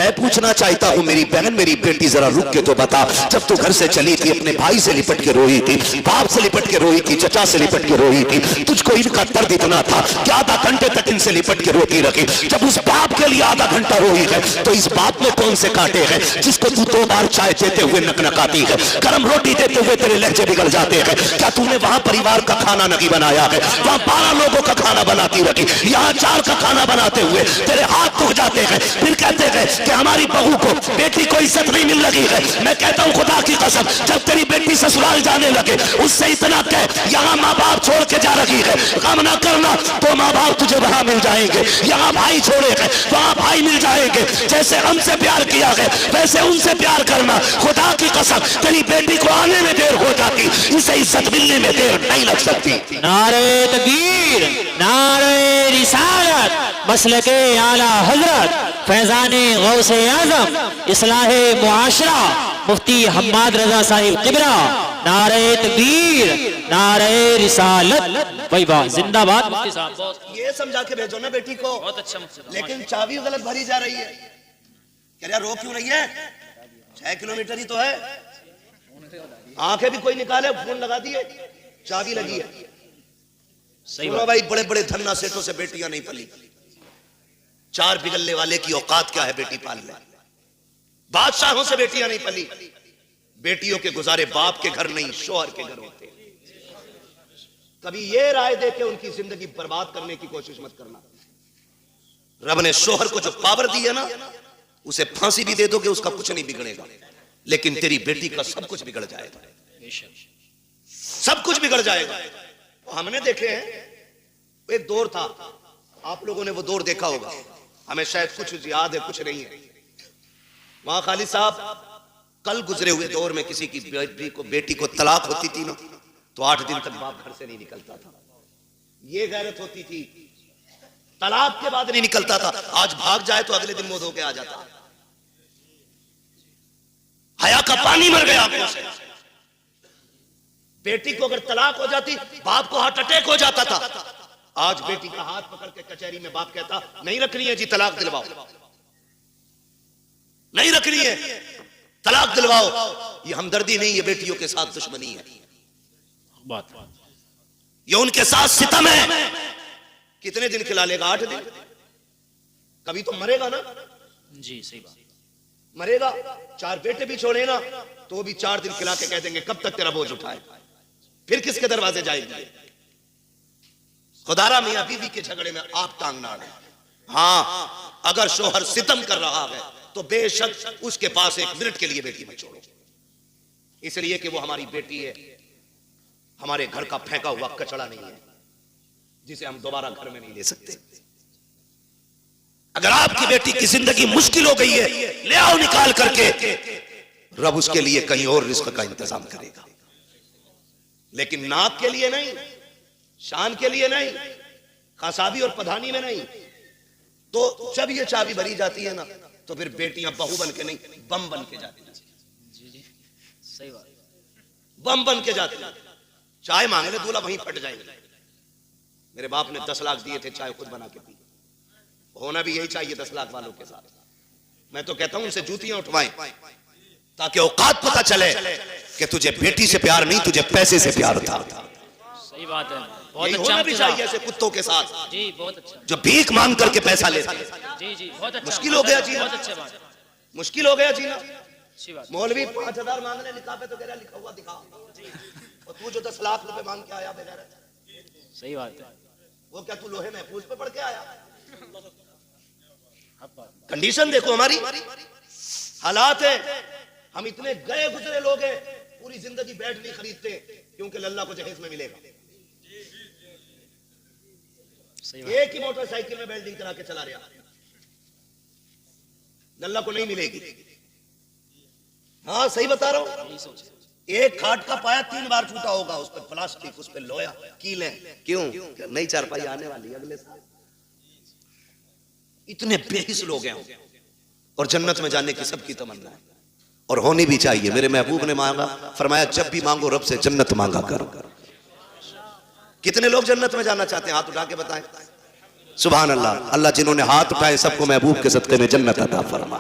मैं पूछना चाहता हूँ मेरी बहन, मेरी बेटी, जरा रुक के तो बता, जब तू घर से चली थी अपने भाई से लिपट के रोई थी, बाप से लिपट के रोई थी, चचा से लिपट के रोई थी, तुझको इनका दर्द इतना था कि आधा घंटे तक इनसे लिपट के रोती रही। जब उस बाप के लिए आधा घंटा रोई है तो इस बाप में कौन से कांटे हैं जिसको तू 2 बार चाय देते हुए नकनकाती है, गर्म रोटी देते हुए तेरे लहजे बिगड़ जाते हैं। क्या तूने वहां परिवार का खाना नहीं बनाया है? वहां 12 लोगों का खाना बनाती रही, यहाँ 4 का खाना बनाते हुए तेरे हाथ टूट जाते हैं, फिर कहते हैं कि हमारी बहू को, बेटी को इज्जत नहीं मिल रही है। मैं कहता हूँ खुदा की कसम, जब तेरी बेटी ससुराल जाने लगे उससे इतना कह, यहाँ माँ बाप छोड़ के जा रही है, काम ना करना तो माँ बाप तुझे वहां मिल जाएंगे, यहाँ भाई छोड़े हैं वहां भाई मिल जाएंगे। जैसे हमसे प्यार किया है वैसे उनसे प्यार करना। खुदा की कसम तेरी बेटी को आने में देर हो जाती, इसे इज्जत मिलने में देर नहीं लग सकती। नारे तकबीर, नारे रिसालत, मसलके आला हजरत, फैजाने गौसे आजम, इस्लाहे मुआशरा, मुफ्ती हम्माद रजा साहिब किबरा। नारे तकबीर, नारे रिसालत, वही बात जिंदाबाद। मुफ्ती साहब ये समझा के भेजो ना बेटी को। बहुत अच्छा, लेकिन चाबी गलत भरी जा रही है। कह रहा रो क्यों रही है? 6 किलोमीटर ही तो है। आंखें भी कोई निकाले, फोन लगा दिए, चाबी लगी है। सही भाई, बड़े बड़े धन्ना सेठों से बेटियां नहीं पली। 4 बिगलने वाले की औकात क्या है बेटी पालने? बादशाहों से बेटियां नहीं पली। बेटियों के गुजारे बाप के घर नहीं, शोहर के घर होते। कभी ये राय दे के उनकी जिंदगी बर्बाद करने की कोशिश मत करना। रब ने शोहर को जो पावर दी है ना, उसे फांसी भी दे दोगे उसका कुछ नहीं बिगड़ेगा, लेकिन तेरी बेटी का सब कुछ बिगड़ जाएगा, सब कुछ बिगड़ जाएगा। हमने देखे हैं, एक दौर था, आप लोगों ने वो दौर देखा होगा, हमें शायद कुछ याद है कुछ नहीं है। वहां खालिद साहब कल गुजरे हुए दौर में किसी की बेटी को तलाक होती थी ना, तो 8 दिन तक बाप घर से नहीं निकलता था। ये गैरत होती थी, तलाक के बाद नहीं निकलता था। आज भाग जाए तो अगले दिन मुंह धो के आ जाता। हया का पानी मर गया आंखों से। बेटी को अगर तलाक हो जाती, बाप को हार्ट अटैक हो जाता था। आज बेटी का हाथ पकड़ के कचहरी में बाप कहता नहीं रखनी है जी, तलाक दिलवाओ, नहीं रखनी है, तलाक दिलवाओ। ये हमदर्दी नहीं, ये बेटियों के साथ दुश्मनी है, ये उनके साथ सितम है। कितने दिन खिला लेगा? 8 दिन। कभी तो मरेगा ना जी, सही बात, मरेगा। 4 बेटे भी छोड़े ना तो भी 4 दिन खिला के कह देंगे कब तक तेरा बोझ उठाए, फिर किसके दरवाजे जाएंगे? खुदारा मियां बीवी के झगड़े में आप टांग ना अड़े। हाँ, अगर शोहर सितम कर रहा है तो बेशक उसके पास 1 मिनट के लिए बेटी मत छोड़ो, इसलिए कि वो हमारी बेटी है, हमारे घर का फेंका हुआ कचड़ा नहीं है जिसे हम दोबारा घर में नहीं ले सकते। अगर आपकी बेटी की जिंदगी मुश्किल हो गई है, ले आओ निकाल करके, रब उसके लिए कहीं और रिस्क का इंतजाम करेगा, लेकिन नाक के लिए नहीं, शान के लिए नहीं, खासाबी और पधानी में नहीं। तो जब ये चाबी भरी जाती है ना, तो फिर बेटियां बहू बन के नहीं, बम बन के जाती हैं। सही बात, बम बन के जाती हैं। चाय मांग ले दूल्हा वहीं फट जाएंगे। मेरे बाप ने 10 लाख दिए थे, चाय खुद बना के पी। होना भी यही चाहिए 10 लाख वालों के साथ। मैं तो कहता हूं उनसे जूतियां उठवाएं ताकि औकात पता चले कि तुझे बेटी से प्यार नहीं, तुझे पैसे से प्यार था। सही बात है, बहुत अच्छा अच्छा भी चाहिए ऐसे कुत्तों के साथ जी, बहुत अच्छा जो भीख मांग करके पैसा लेते हैं। जी जी, बहुत अच्छा, मुश्किल हो गया जीना, बहुत अच्छा बात, मुश्किल हो गया जीना। अच्छी बात। मौलवी 5000 मांगने निकाह पे तो कह रहा लिखा हुआ दिखा, और तू जो 10 लाख रुपए मांग के आया बगैर, सही बात है, वो क्या तू लोहे महफूज पे पढ़ के आया? कंडीशन देखो हमारी, हालात है। हम इतने गए गुजरे लोग हैं, पूरी जिंदगी बैट नहीं खरीदते क्योंकि लल्ला को जहेज में मिलेगा। एक ही मोटरसाइकिल में वेल्डिंग करा के चला रहा, लल्ला को नहीं मिलेगी। हाँ सही बता रहा हूं। एक खाट का पाया 3 बार टूटा होगा, उस पर प्लास्टिक, उस पर लोहा, कीलें। क्यों? नई चारपाई आने वाली है अगले साल। इतने बेहिस लोग हैं, और जन्नत में जाने की सबकी तमन्ना है, और होनी भी चाहिए। मेरे महबूब ने मांगा, फरमाया जब भी मांगो रब से जन्नत मांगा करो। कितने लोग जन्नत में जाना चाहते हैं? हाथ उठा के बताएं। सुभान अल्लाह। अल्लाह जिन्होंने हाथ उठाए सबको महबूब के सदके में जन्नत अता फरमा।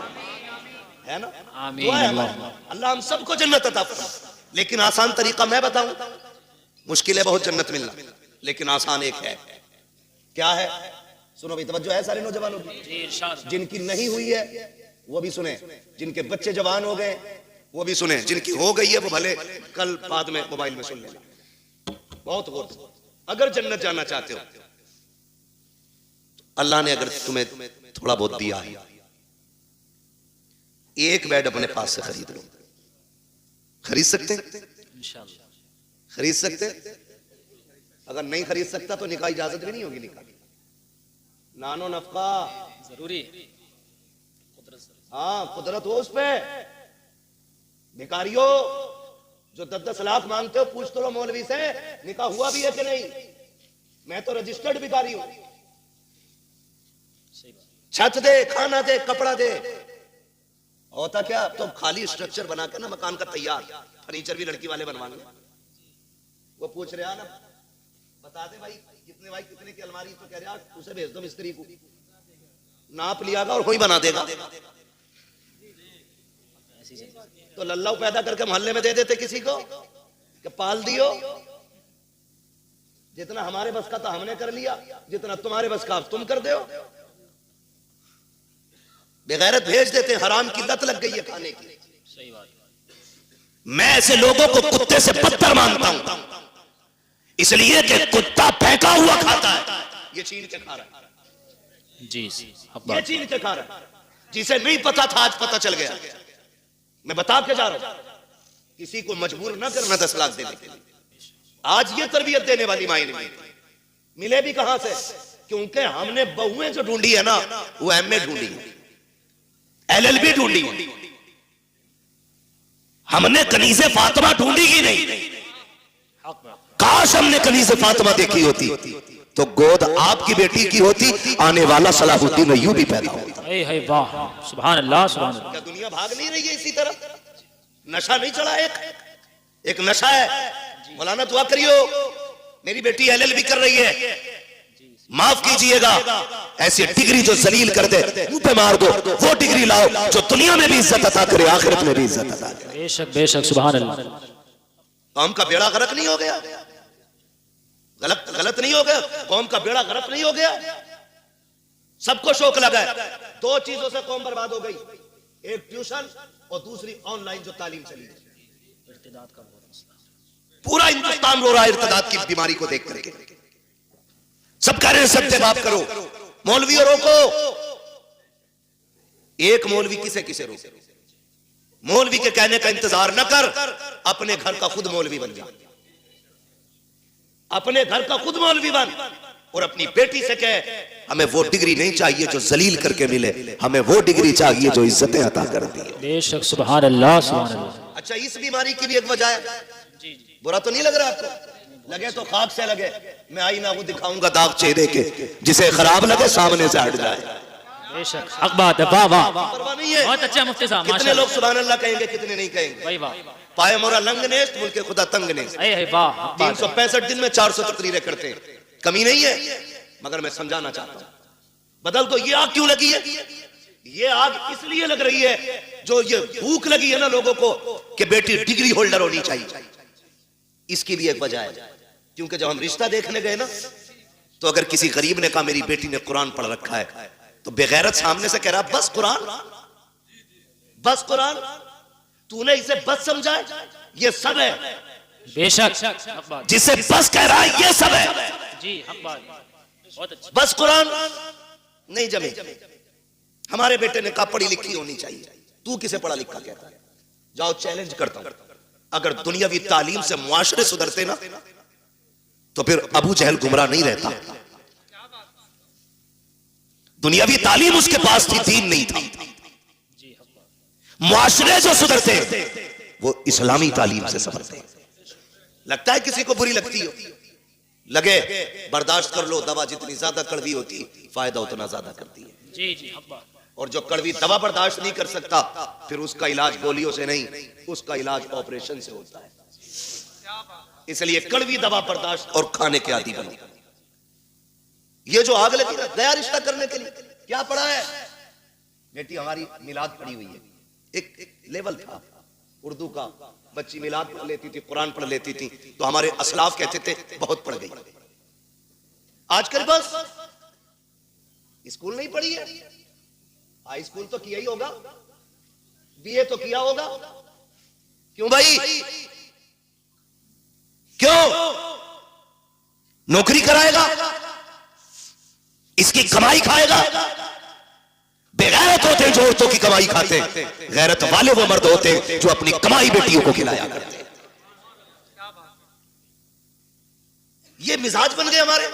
है ना? आमीन। दुआ है हमारी, अल्लाह हम सबको जन्नत अता फरमाए। लेकिन आसान तरीका मैं बताऊं, मुश्किल है बहुत जन्नत मिलना, लेकिन आसान एक है। क्या है? सुनो भाई, तवज्जो है सारे नौजवानों की। जी इरशाद। जिनकी नहीं हुई है वो भी सुने, जिनके बच्चे जवान हो गए वो भी सुने, जिनकी हो गई है वो भले कल बाद में मोबाइल में सुन लेना। बहुत गौर से, अगर जन्नत जाना चाहते हो, अल्लाह ने अगर तुम्हें थोड़ा बहुत दिया है, एक बेड अपने पास से खरीद लो। खरीद सकते हैं? इंशाअल्लाह। खरीद सकते हैं? अगर नहीं खरीद सकता तो निकाह इजाजत भी नहीं होगी। निकाह नानो नफका जरूरी है। हाँ, कुदरत हो उस पे। भिखारियों जो 10-10 लाख मांगते हो, पूछ तो लो मौलवी से निकाह हुआ भी है कि नहीं। मैं तो रजिस्टर्ड भिखारी हूं। सही बात। छत दे, खाना दे, कपड़ा दे। होता क्या, तो खाली स्ट्रक्चर बना के ना मकान का तैयार, फर्नीचर भी लड़की वाले बनवाने। वो पूछ रहे ना, बता दे भाई कितने भाई कितने की अलमारी, तो कह रहे उसे भेज दो मिस्त्री को, नाप लियागा और वही बना देगा। तो लल्लाऊ पैदा करके मोहल्ले में दे देते किसी को कि पाल दियो। जितना हमारे बस का था हमने कर लिया, जितना तुम्हारे बस का तुम कर दो। बेगैरत भेज देते, हराम की लत लग गई है खाने की। सही बात। मैं ऐसे लोगों को कुत्ते से बदतर मानता हूं, इसलिए कि कुत्ता फेंका हुआ खाता है, ये छीन के खा रहा है। जी ये छीन के खा रहा है। जिसे नहीं पता था आज पता चल गया। मैं बता के जा रहा हूं, किसी को मजबूर ना करना 10 लाख देने के लिए। आज ये तरबियत देने वाली माई नहीं मिले भी कहां से, क्योंकि हमने बहुएं जो ढूंढी है ना, वो एमए ढूंढी है, LLB ढूंढी है। हमने कनीज़े फातिमा ढूंढी ही नहीं। काश हमने कनीज़े फातिमा देखी होती तो गोद आपकी बेटी की होती, आने वाला सलाहुद्दीन अय्यूबी पैदा होता। वाह, सुभान अल्लाह, सुभान अल्लाह। क्या दुनिया भाग नहीं रही है इसी तरह? नशा नहीं चढ़ा, एक नशा है। मौलाना दुआ करियो, मेरी बेटी LLB कर रही है, माफ कीजिएगा, ऐसी डिग्री जो जलील कर दे मुंह पे मार दो। वो डिग्री लाओ जो दुनिया में भी इज्जत अता करे, आखिरत में भी इज्जत अता करे। बेशक बेशक, सुभान अल्लाह। कौम का बेड़ा गर्क नहीं हो गया? गलत नहीं हो गया? कौम का बेड़ा गर्क नहीं हो गया? सबको शौक लगा है। 2 चीजों से कौम बर्बाद हो गई, एक ट्यूशन और दूसरी ऑनलाइन जो तालीम चली है। पूरा हिंदुस्तान रो रहा है इर्तिदाद की बीमारी को देख करके। सब कह रहे हैं सत्य बात करो, मौलवी रोको। एक मौलवी किसे किसे रोके? मौलवी के कहने का इंतजार न कर, अपने घर का खुद मौलवी बन जा। अपने घर का खुद मौलवी बन और अपनी बेटी से कह, हमें वो डिग्री नहीं चाहिए जो जलील करके मिले, हमें वो डिग्री चाहिए जो इज्जतें अता करती है। बेशक, सुभान अल्लाह, सुभान अल्लाह। अच्छा, इस बीमारी की भी एक वजह है। बुरा तो नहीं लग रहा आपको? लगे तो खाक से लगे। मैं आईना को दिखाऊंगा दाग चेहरे के, जिसे खराब लगे सामने से हट जाए। बेशक, हक बात है। वाह वाह, परवाह नहीं है। बहुत अच्छा मुफ्ती साहब। कितने लोग सुभान अल्लाह कहेंगे, कितने नहीं कहेंगे? भाई वाह, पाए मोरा लंग ने मुल्के खुदा तंग ने। वाह। 365 दिन में 400 तकरीरें करते हैं, कमी नहीं है। मगर मैं समझाना चाहता हूं, बदल तो ये आग क्यों लगी है? ये आग इसलिए लग रही है, जो ये भूख लगी है ना लोगों को कि बेटी डिग्री होल्डर होनी चाहिए। इसकी भी एक वजह है, क्योंकि जब हम रिश्ता देखने गए ना, तो अगर किसी गरीब ने कहा मेरी बेटी ने कुरान पढ़ रखा है, तो बेगैरत सामने से कह रहा बस कुरान, बस कुरान, तूने इसे बस समझा है? ये सब है। बेशक, जिसे बस कह रहा है ये सब है। जी, हक बात, बहुत अच्छा। बस कुरान नहीं जमे। हमारे बेटे ने कहा पढ़ी लिखी होनी चाहिए, तू किसे पढ़ा लिखा कहता है? जाओ चैलेंज करता हूं, अगर दुनियावी तालीम से मुआशरे सुधरते ना, तो फिर अबू जहल गुमराह नहीं रहता। दुनियावी तालीम उसके पास थी, दीन नहीं था। मुआशरे जो सुधरते वो इस्लामी तालीम से सुधरते। लगता है किसी को बुरी लगती हो, लगे बर्दाश्त कर लो, दवा जितनी ज्यादा कड़वी होती फायदा उतना ज्यादा करती है। जी जी, हक बात। और जो कड़वी दवा बर्दाश्त नहीं कर सकता, फिर उसका इलाज गोलियों से नहीं, उसका इलाज ऑपरेशन से होता है। इसलिए कड़वी दवा बर्दाश्त और खाने के आदी बनो। ये जो आग लगी ना, नया रिश्ता करने के लिए क्या पड़ा है? बेटी हमारी मिलाद पड़ी हुई है, एक लेवल था उर्दू का, बच्ची मिलाद पढ़ लेती थी, कुरान पढ़ लेती थी, तो हमारे असलाफ कहते थे बहुत पढ़ गई। आजकल बस स्कूल नहीं पढ़ी है, हाई स्कूल तो किया ही होगा, बीए तो किया होगा। क्यों भाई, क्यों? नौकरी कराएगा, इसकी कमाई खाएगा। बेगैरत होते हैं जो औरतों की कमाई खाते हैं, गैरत वाले वो मर्द होते हैं जो अपनी कमाई बेटियों को खिलाया करते हैं। ये मिजाज बन गए हमारे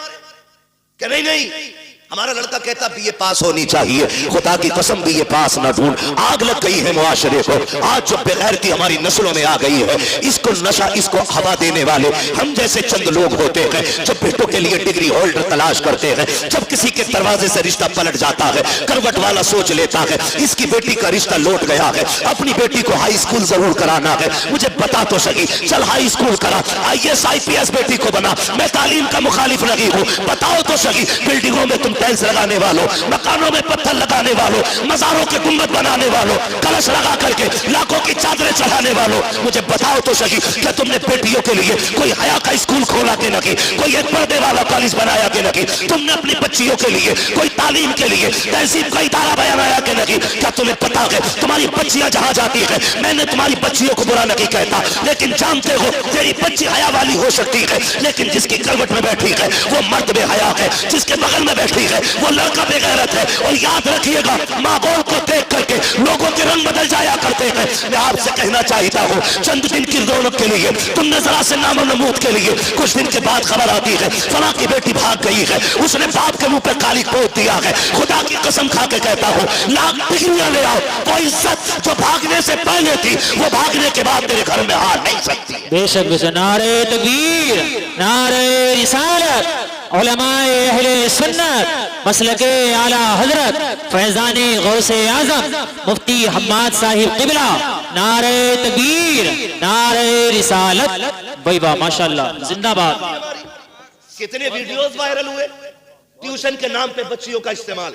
कि नहीं नहीं, हमारा लड़का कहता बीए पास होनी चाहिए, खुदा की कसम बीए पास ना ढूंढ। आग लग गई है मुआशरे को, आज जो बेगैरती हमारी नस्लों में आ गई है, इसको नशा, इसको हवा देने वाले हम जैसे चंद लोग होते हैं, जब बेटों के लिए डिग्री होल्डर तलाश करते हैं, जब किसी के दरवाजे से रिश्ता पलट जाता है, करवट वाला सोच लेता है इसकी बेटी का रिश्ता लौट गया है, अपनी बेटी को हाई स्कूल जरूर कराना है, मुझे बता तो सही, चल हाई स्कूल करा, IAS IPS बेटी को बना, मैं तालीम का मुखालिफ नहीं हूं, बताओ तो सही। बिल्डिंगों में तुम टाइल्स लगाने वालों, मकानों में पत्थर लगाने वालों, मज़ारों के गुंबद बनाने वालों, कलश लगा करके लाखों की चादरें चढ़ाने वालों, मुझे बताओ तो सही, क्या तुमने बेटियों के लिए कोई हया का स्कूल खोला के नहीं, कोई एक पर्दे वाला कॉलेज बनाया के नहीं, तुमने अपनी बच्चियों के लिए कोई तालीम के लिए तहजीब का इदारा बनाया के नहीं? क्या तुम्हें पता है तुम्हारी बच्चियां जहां जाती है, मैंने तुम्हारी बच्चियों को बुरा नहीं कहता, लेकिन जानते हो तेरी बच्ची हया वाली हो सकती है, लेकिन जिसकी करवट में बैठी है वो मर्द बेहया है, जिसके बगल में बैठी है वो लड़का बेगैरत है। और याद रखिएगा, माहौल को देख करके लोगों के रंग बदल जाया करते हैं। मैं आपसे कहना चाहता हूँ, चंद दिन की रौनक के लिए, तुमने जरा से नामो नमूद के लिए, कुछ दिन के बाद खबर आती है फलां की बेटी भाग गई है, उसने बाप के मुंह पे काली पोत दिया है। खुदा की कसम खा के कहता हूँ, लाख डिग्रियां ले आओ, वो इज्जत जो भागने से पहले थी वो भागने के बाद तेरे घर में आ नहीं सकती। बेशक बेशक, नारे तकबीर, नारे रिसालत, उलमाए अहले सुन्नत, मसलके आला हजरत फैजाने गौसे आजम मुफ्ती हम्माद साहिब किबला, नारे तकबीर, नारे रिसालत, भाई वाह माशाल्लाह, जिंदाबाद। कितने वीडियोस वायरल हुए ट्यूशन के नाम पे बच्चियों का इस्तेमाल।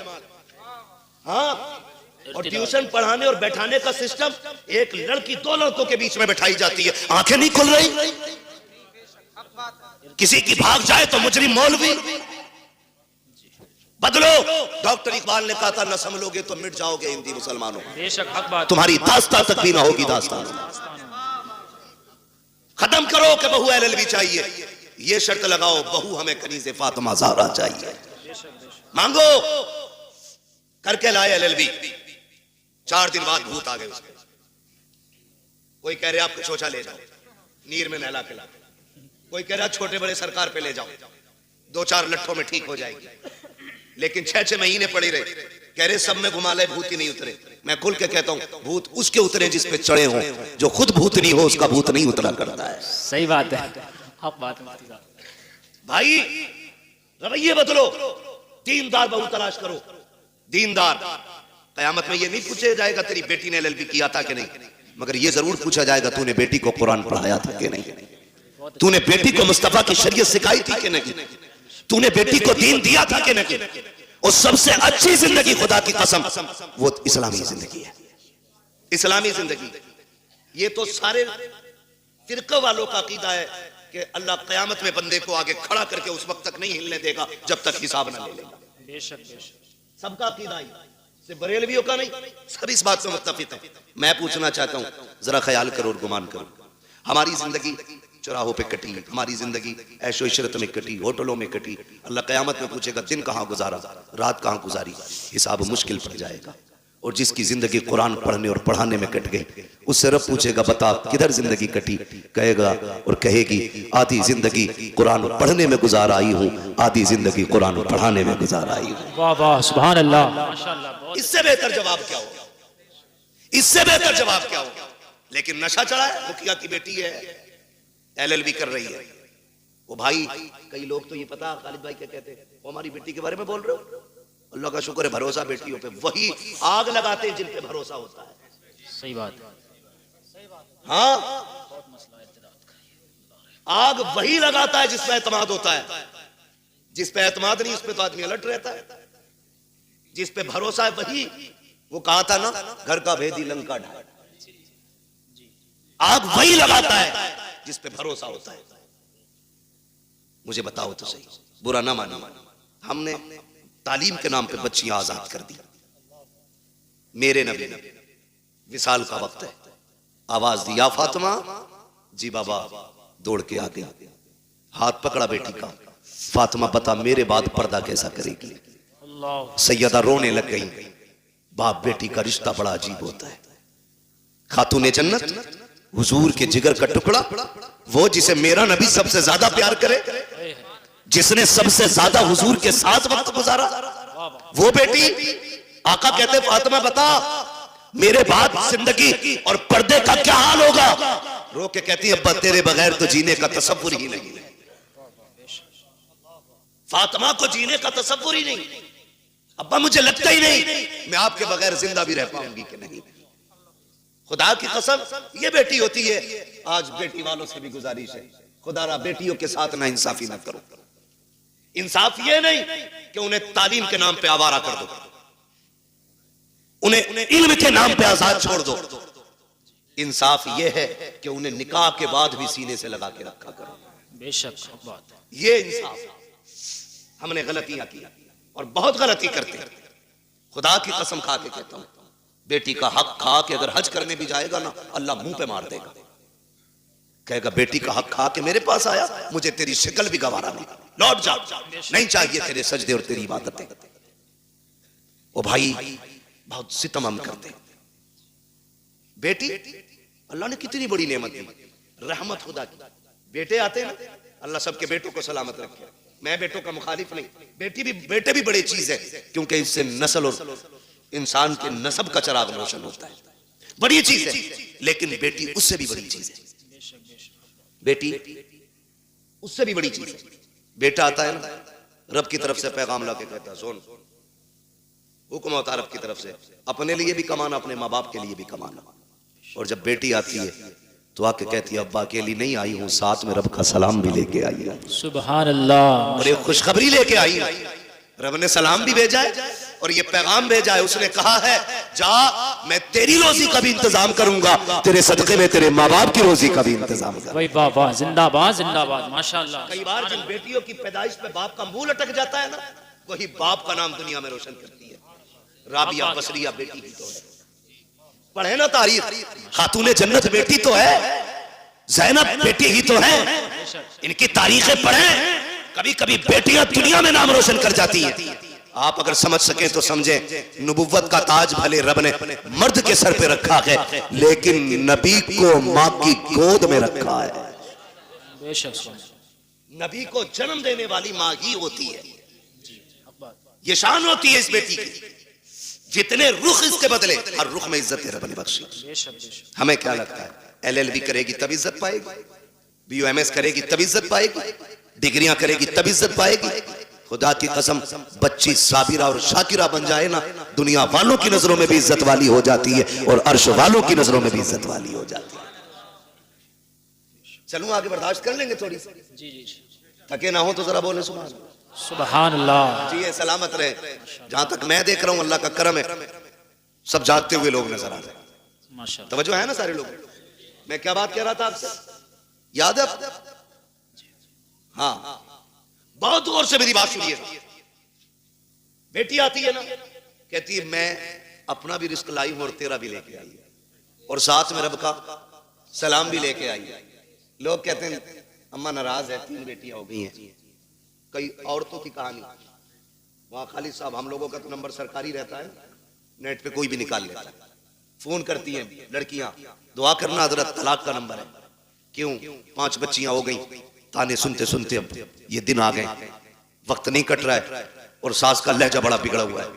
हाँ, और ट्यूशन पढ़ाने और बैठाने का सिस्टम, एक लड़की दो लड़कों के बीच में बैठाई जाती है, आंखें नहीं खुल रही, किसी की भाग जाए तो मुजरिम मौलवी। बदलो, डॉक्टर इकबाल ने कहा था न संभलोगे तो मिट जाओगे हिंदी मुसलमानों, बेशक हक बात, तुम्हारी दास्तां तक भी ना होगी दास्तां। खत्म करो कि बहू LLB चाहिए, ये शर्त लगाओ बहू हमें कनीज़े फातिमा ज़हरा चाहिए, मांगो, करके लाए LLB, 4 दिन बाद भूत आ गए उसके। कोई कह रहे आप शौचा ले जाओ, नीर में नहला के ला, कोई कह रहा छोटे बड़े सरकार पे ले जाओ, 2-4 लट्ठों में ठीक हो जाएगी, लेकिन 6-6 महीने पड़ी रहे, कह रहे सब में घुमा ले, भूत ही नहीं उतरे। मैं खुल के कहता हूं, भूत उसके उतरे जिस पे चढ़े हों, जो खुद भूत नहीं हो उसका भूत नहीं उतरा करता है। सही बात है, हक बात है भाई, रवैये बदलो, दीनदार बहू तलाश करो, दीनदार। कयामत में ये नहीं पूछा जाएगा तेरी बेटी ने LLB किया था कि नहीं, मगर ये जरूर पूछा जाएगा तूने बेटी को कुरान पढ़ाया था कि नहीं, तूने बेटी को मुस्तफा की शरीयत सिखाई थी कि नहीं, तूने बेटी को दीन दिया था कि नहीं। और सबसे अच्छी जिंदगी, खुदा की कसम, वो इस्लामी जिंदगी है, इस्लामी जिंदगी। ये तो सारे फिरका वालों का अकीदा है कि अल्लाह क़यामत में बंदे को आगे खड़ा करके उस वक्त तक नहीं हिलने देगा जब तक हिसाब ना ले लेगा। बेशक बेशक, सबका अकीदा ही, सिर्फ बरेलवियों का नहीं, सब इस बात से मुत्तफिक है। मैं पूछना चाहता हूं, जरा ख्याल करो और गुमान करो, हमारी जिंदगी चौराहों पे कटी, हमारी जिंदगी ऐशो इशरत में कटी, होटलों में कटी। अल्लाह क़यामत में पूछेगा दिन कहाँ गुजारा, रात कहाँ गुजारी, हिसाब मुश्किल पड़ जाएगा। और जिसकी जिंदगी कुरान पढ़ने और पढ़ाने में कट गई, उससे रब पूछेगा बता किधर जिंदगी कटी, कहेगा और कहेगी आधी जिंदगी कुरान पढ़ने में गुजार आई हूँ, आधी जिंदगी कुरान पढ़ाने में गुजार आई हूँ। वाह वाह, सुभान अल्लाह, माशाल्लाह। इससे बेहतर जवाब क्या होगा, इससे बेहतर जवाब क्या होगा। लेकिन नशा चढ़ा है, मुखिया की बेटी है, LLB कर रही है, वो भाई, कई लोग तो ये पता खालिद भाई क्या कहते हैं, वो हमारी बेटी के बारे में बोल रहे हो, अल्लाह का शुक्र है भरोसा बेटियों पे, वही आग लगाते हैं जिन पे भरोसा होता है। सही बात, हाँ, आग वही लगाता है जिस पे एतमाद होता है, जिस पे एतमाद नहीं उस पे तो आदमी अलर्ट रहता है, जिस पे भरोसा है वही, वो कहा था ना, घर का भेदी लंका ढाए, आग वही लगाता है जिस पे भरोसा होता है। मुझे बताओ तो सही, बुरा ना मानो, हमने तालीम के नाम पे बच्चियां आजाद कर दी। मेरे नबी ने विसाल का वक्त है, आवाज दी, या फातिमा। जी बाबा, दौड़ के आ गई, हाथ पकड़ा बेटी का। फातिमा बता मेरे बाद पर्दा कैसा करेगी? सैयदा रोने लग गई। बाप बेटी का रिश्ता बड़ा अजीब होता है। खातूने जन्नत, हुजूर के जिगर का टुकड़ा, वो जिसे मेरा नबी सबसे ज्यादा प्यार करे, जिसने सबसे ज्यादा हुजूर के साथ वक्त गुजारा, वो बेटी। आका कहते फातिमा बता मेरे बाद जिंदगी और पर्दे का क्या हाल होगा? रो के कहती अब्बा तेरे बगैर तो जीने का तसव्वुर ही नहीं है। फातिमा को जीने का तसव्वुर ही नहीं। अब्बा मुझे लगता ही नहीं मैं आपके बगैर जिंदा भी रह पाऊंगी कि नहीं। खुदा की कसम ये बेटी होती है। आज बेटी वालों से भी गुजारिश है, खुदारा बेटियों के साथ ना इंसाफी ना करो। इंसाफ ये नहीं कि उन्हें तालीम के नाम पे आवारा कर दो, उन्हें इल्म के नाम पे आजाद छोड़ दो। इंसाफ ये है कि उन्हें निकाह के बाद भी सीने से लगा के रखा करो। बेशक बात, ये इंसाफ। हमने गलतियां की और बहुत गलती करते हैं। खुदा की कसम खा के कहता हूं, बेटी का हक खा के अगर हज करने भी जाएगा ना, अल्लाह मुंह पे मार देगा। कहेगा बेटी का हक खा के मेरे पास आया, मुझे तेरी शक्ल भी गवारा नहीं, लौट जा, नहीं चाहिए तेरे सजदे और तेरी इबादतें। ओ भाई बहुत सितम हम करते हैं। बेटी अल्लाह ने कितनी बड़ी नेमत दी, रहमत खुदा की। बेटे आते हैं ना, अल्लाह सबके बेटों को सलामत रखे। मैं बेटों का मुखालिफ नहीं, बेटे भी बड़ी चीज है, क्योंकि इससे नस्ल और इंसान के नसब का चराग रोशन होता है, बड़ी चीज है। लेकिन बेटी उससे भी बड़ी चीज है, बेटी उससे भी बड़ी चीज है। बेटा आता है ना, रब की तरफ से पैगाम ला के कहता है सुन, हुक्म होता है रब की तरफ से, अपने लिए भी कमाना, अपने माँ बाप के लिए भी कमाना। और जब बेटी आती है तो आके कहती है अब्बा अकेली नहीं आई हूं, साथ में रब का सलाम भी लेके आई है। सुभान अल्लाह। और एक खुशखबरी लेके आई है, रब ने सलाम भी भेजा है और ये पैगाम भेजा है। उसने कहा है जा मैं तेरी रोजी का भी इंतजाम करूंगा, तेरे सदके में तेरे माँ बाप की रोजी का भी इंतजाम करूंगा। भाई वाह, जिंदाबाद जिंदाबाद, माशाअल्लाह। कई बार जिन बेटियों की पैदाइश पे बाप का मुंह लटक जाता है ना, वही बाप का नाम दुनिया में रोशन करती है। राबिया बसरिया बेटी ही तो है, पढ़े ना तारीख, खातूने जन्नत बेटी तो है, ज़ैनब बेटी ही तो है। इनकी तारीखें पढ़े, कभी कभी बेटियां दुनिया में नाम रोशन कर जाती हैं। आप अगर समझ सकें तो समझें, नबुव्वत का ताज भले रब ने मर्द के सर पे रखा है, लेकिन नबी को माँ की गोद में रखा है। बेशक नबी को जन्म देने वाली माँ ही होती है। ये शान होती है इस बेटी की। जितने रुख इसके बदले, हर रुख में इज्जत रब ने बख्शी। हमें क्या लगता है LLB करेगी तब इज्जत पाएगी, BUMS करेगी तब इज्जत पाएगी, डिग्रियां करेगी तब इज्जत पाएगी? खुदा की कसम बच्ची साबिरा और शाकिरा बन जाए ना, दुनिया वालों की नजरों में भी इज्जत वाली हो जाती है और अर्श वालों की नजरों में भी इज्जत वाली हो जाती है। चलूं आगे, बर्दाश्त कर लेंगे थोड़ी सी? जी जी, थके ना हो तो जरा बोले सुभान अल्लाह। जी सलामत रहे। जहां तक मैं देख रहा हूं अल्लाह का करम है, सब जागते हुए लोग नजर आ रहे हैं। माशाअल्लाह, तवज्जो है ना सारे लोग? मैं क्या बात कह रहा था आपसे, याद है? हाँ, बहुत गौर से मेरी बात सुनिए। बेटी आती है ना, कहती है मैं अपना भी रिस्क लाई हूं और तेरा भी लेके आई है, और साथ में रब का सलाम भी लेके आई है। लोग कहते हैं अम्मा नाराज है, 3 बेटियां हो गई हैं। कई औरतों की कहानी, वहां खालिद साहब हम लोगों का तो नंबर सरकारी रहता है, नेट पे कोई भी निकाल लेता है। फोन करती हैं लड़कियां, दुआ करना हजरत तलाक का नंबर है। क्यों? 5 बच्चियां हो गई, ताने सुनते सुनते अब ये दिन आ गए, वक्त नहीं कट रहा है और सास का लहजा बड़ा बिगड़ा हुआ है।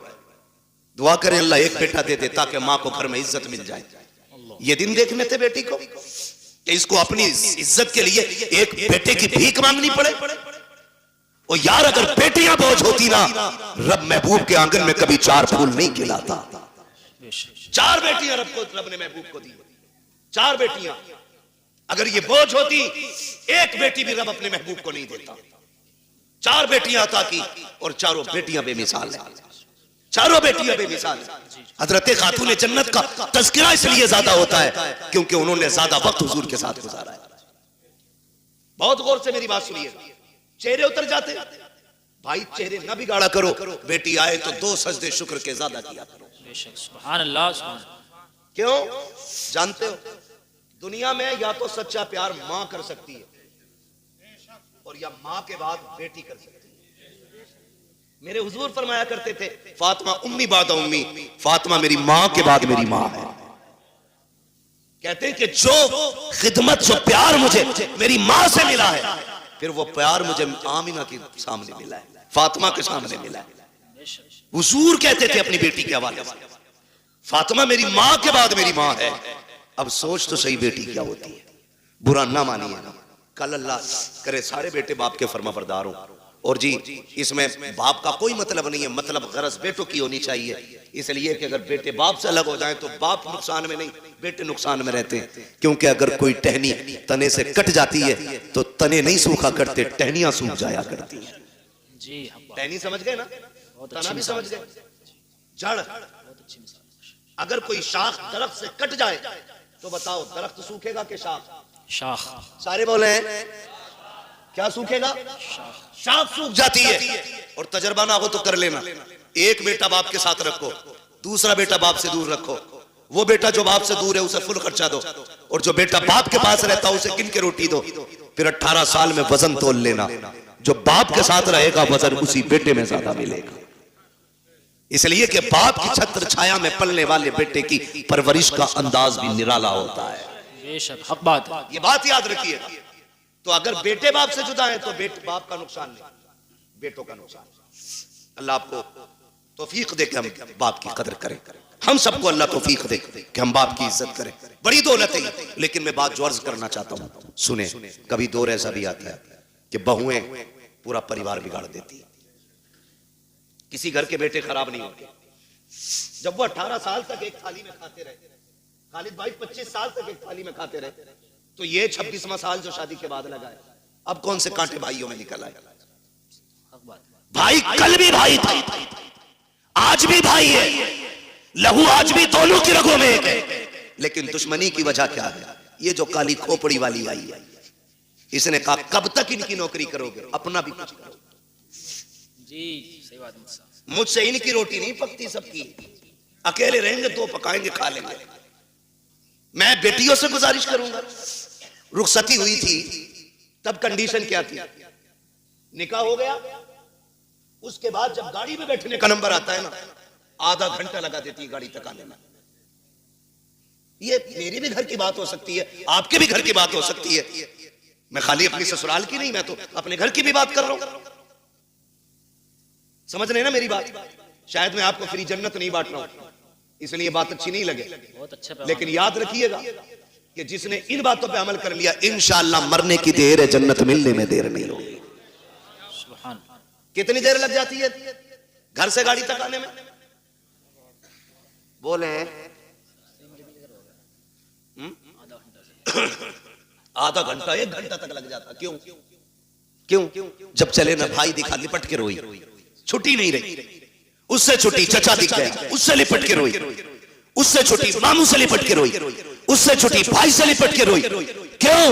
दुआ करें अल्लाह एक बेटा दे दे ताकि माँ को घर में इज्जत मिल जाए। ये दिन देखने थे बेटी को कि इसको अपनी इज्जत के लिए एक बेटे की भीख मांगनी पड़े। और यार अगर बेटियां बोझ होती ना, रब महबूब के आंगन में कभी 4 फूल नहीं खिलाता। 4 बेटियां रब ने महबूब को दी, 4 बेटियां। अगर ये बोझ होती, एक बेटी भी रब अपने महबूब को नहीं देता। 4 बेटियां अता की और चारों बेटियां बेमिसाल हैं। चारों बेटियां बेमिसाल हैं। हजरत खातून जन्नत का तज़किरा इसलिए ज्यादा होता है क्योंकि उन्होंने ज्यादा वक्त हुजूर के साथ गुजारा है। बहुत गौर से मेरी बात सुनिए, चेहरे उतर जाते हैं भाई, चेहरे ना बिगाड़ा करो, बेटी आए तो 2 सजदे शुक्र के ज्यादा किया करो। सुभान अल्लाह, सुभान अल्लाह। क्यों? जानते हो दुनिया में या तो सच्चा प्यार मां कर सकती है और या मां के बाद बेटी कर सकती है। मेरे हुजूर फरमाया करते थे, फातिमा उम्मी बाद उम्मी, फातिमा मेरी मां के बाद मेरी मां है। कहते हैं कि जो खिदमत, जो प्यार मुझे मेरी मां से मिला है, फिर वो प्यार मुझे आमिना के सामने मिला है, फातिमा के सामने मिला है। हुजूर कहते थे अपनी बेटी के हवाले से, फातिमा मेरी मां के बाद मेरी मां है। अब सोच तो सही बेटी क्या होती है, बुरा ना मानिए। कल अल्लाह करे सारे बेटे बाप के फर्माबरदार हो। और जी इसमें बाप का कोई मतलब नहीं है, मतलब गरज बेटों की होनी चाहिए। इसलिए कि अगर बेटे बाप से अलग हो जाए तो बाप नुकसान में नहीं, बेटे नुकसान में रहते हैं। क्योंकि अगर कोई टहनी तने से कट जाती है तो तने नहीं सूखा करते, टहनियां सूख जाया करती है। जी टहनी समझ गए ना, तना भी समझ गए, जड़। अगर कोई शाख दरख्त से कट जाए तो बताओ दरख्त सूखेगा कि शाख? शाख। सारे बोले हैं क्या सूखेगा? शाख सूख जाती है। और तजर्बा ना हो तो कर लेना, एक बेटा बाप के साथ रखो, दूसरा बेटा बाप से दूर रखो। वो बेटा जो बाप से दूर है उसे फुल खर्चा दो, और जो बेटा बाप के पास रहता है उसे किन के रोटी दो। फिर 18 साल में वजन तोल लेना, जो बाप के साथ रहेगा वजन उसी बेटे में ज्यादा मिलेगा। इसलिए कि बाप की छत्र छाया में पलने वाले बेटे की परवरिश का अंदाज भी निराला होता है। बेशक हक बात है। ये बात याद रखिए। तो अगर बेटे बाप से जुदा है तो बेटे बाप का नुकसान नहीं, बेटों का नुकसान। अल्लाह आपको तौफीक दे कि हम बाप की कदर करें। हम सबको अल्लाह तौफीक दे कि हम बाप की इज्जत करें। बड़ी दौलत है, लेकिन मैं बात जो अर्ज करना चाहता हूं सुने। कभी दौर ऐसा भी आता है कि बहुएं पूरा परिवार बिगाड़ देती है। किसी घर के बेटे खराब नहीं होते। जब वो 18 साल तक एक थाली में खाते रहे, खालिद भाई 25 साल तक एक थाली में खाते रहे, तो ये 26वां साल जो शादी के बाद लगा है, अब कौन से कांटे भाइयों में निकल आए। भाई कल भी भाई था, आज भी भाई है, लहू आज भी दोनों की रगों में एक है। लेकिन दुश्मनी की वजह क्या है? ये जो काली खोपड़ी वाली आई है, इसने कहा कब तक इनकी नौकरी करोगे, अपना भी कुछ करो। जी सही बात है। मुझसे इनकी रोटी नहीं पकती, सबकी। अकेले रहेंगे तो पकाएंगे, खा लेंगे। मैं बेटियों से गुजारिश करूंगा। रुखसती हुई थी तब कंडीशन क्या थी? निकाह हो गया, उसके बाद जब गाड़ी में बैठने का नंबर आता है ना, आधा घंटा लगा देती है गाड़ी तक आने में। ये मेरी भी घर की बात हो सकती है, आपके भी घर की बात हो सकती है। मैं खाली अपनी ससुराल की नहीं, मैं तो अपने घर की भी बात कर रहा हूं। समझ रहे ना मेरी बात? शायद मैं आपको फ्री जन्नत नहीं बांट रहा हूं, इसलिए बात अच्छी नहीं लगे। बहुत अच्छा। लेकिन याद रखिएगा कि जिसने इन बातों पे अमल कर लिया, इंशाअल्लाह मरने की देर है, जन्नत मिलने में देर नहीं होगी। कितनी देर लग जाती है घर से गाड़ी तक आने में? बोले आधा घंटा 1 घंटा तक लग जाता। क्यों? क्यों? जब चले ना भाई दिखा, लिपट के रोई, छुट्टी नहीं रही। उससे छुट्टी चचा दिख गया, उससे लिपट के रोई। उससे छुट्टी मामू से लिपट के रोई। उससे छुट्टी भाई से लिपट के रोई। क्यों?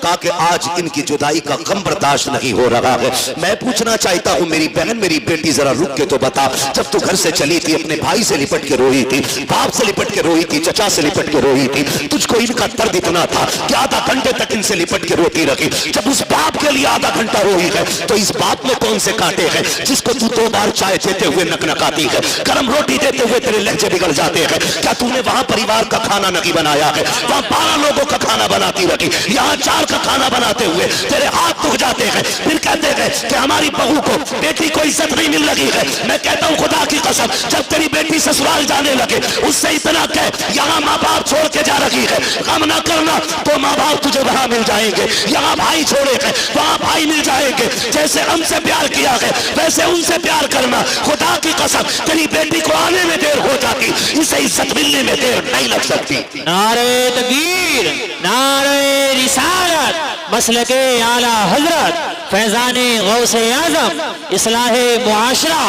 कहा कि आज इनकी जुदाई का गम बर्दाश्त नहीं हो रहा है। मैं पूछना चाहता हूँ मेरी बहन, मेरी बेटी, जरा रुक के तो बता, जब तू घर से चली थी अपने भाई से लिपट के रोई थी, बाप से लिपट के रोई थी, चचा से लिपट के रोई थी, तुझको इनका दर्द इतना था कि आधा घंटे तक इनसे लिपट के रोती रही। जब उस बाप के लिए आधा घंटा रोई है तो इस बाप में कौन से कांटे हैं जिसको तू 2 बार चाय देते हुए नकनकाती है, गर्म रोटी देते हुए तेरे लहजे बिगड़ जाते हैं। क्या तूने वहां परिवार का खाना नहीं बनाया है? वहां 12 लोगों का खाना बनाती रही, यहाँ 4 का खाना बनाते हुए तेरे हाथ दुख जाते हैं। फिर कहते हैं कि हमारी बहू को, बेटी को इज्जत नहीं मिल रही है। मैं कहता हूँ खुदा की कसम, जब तेरी बेटी ससुराल जाने लगे उससे इतना कह, यहाँ माँ बाप छोड़ के जा रही है, गम ना करना तो माँ बाप तुझे वहां मिल जाएंगे। यहाँ भाई छोड़े हैं, वहां भाई मिल जाएंगे। जैसे हमसे प्यार किया है वैसे उनसे प्यार करना। खुदा की कसम तेरी बेटी को आने में देर हो जाती, इसे इज्जत मिलने में देर नहीं लग सकती। नारे तकबीर, नारे रिसालत, मसलके आला हजरत, फैजाने गौसे आजम, इस्लाहे मुआशरा,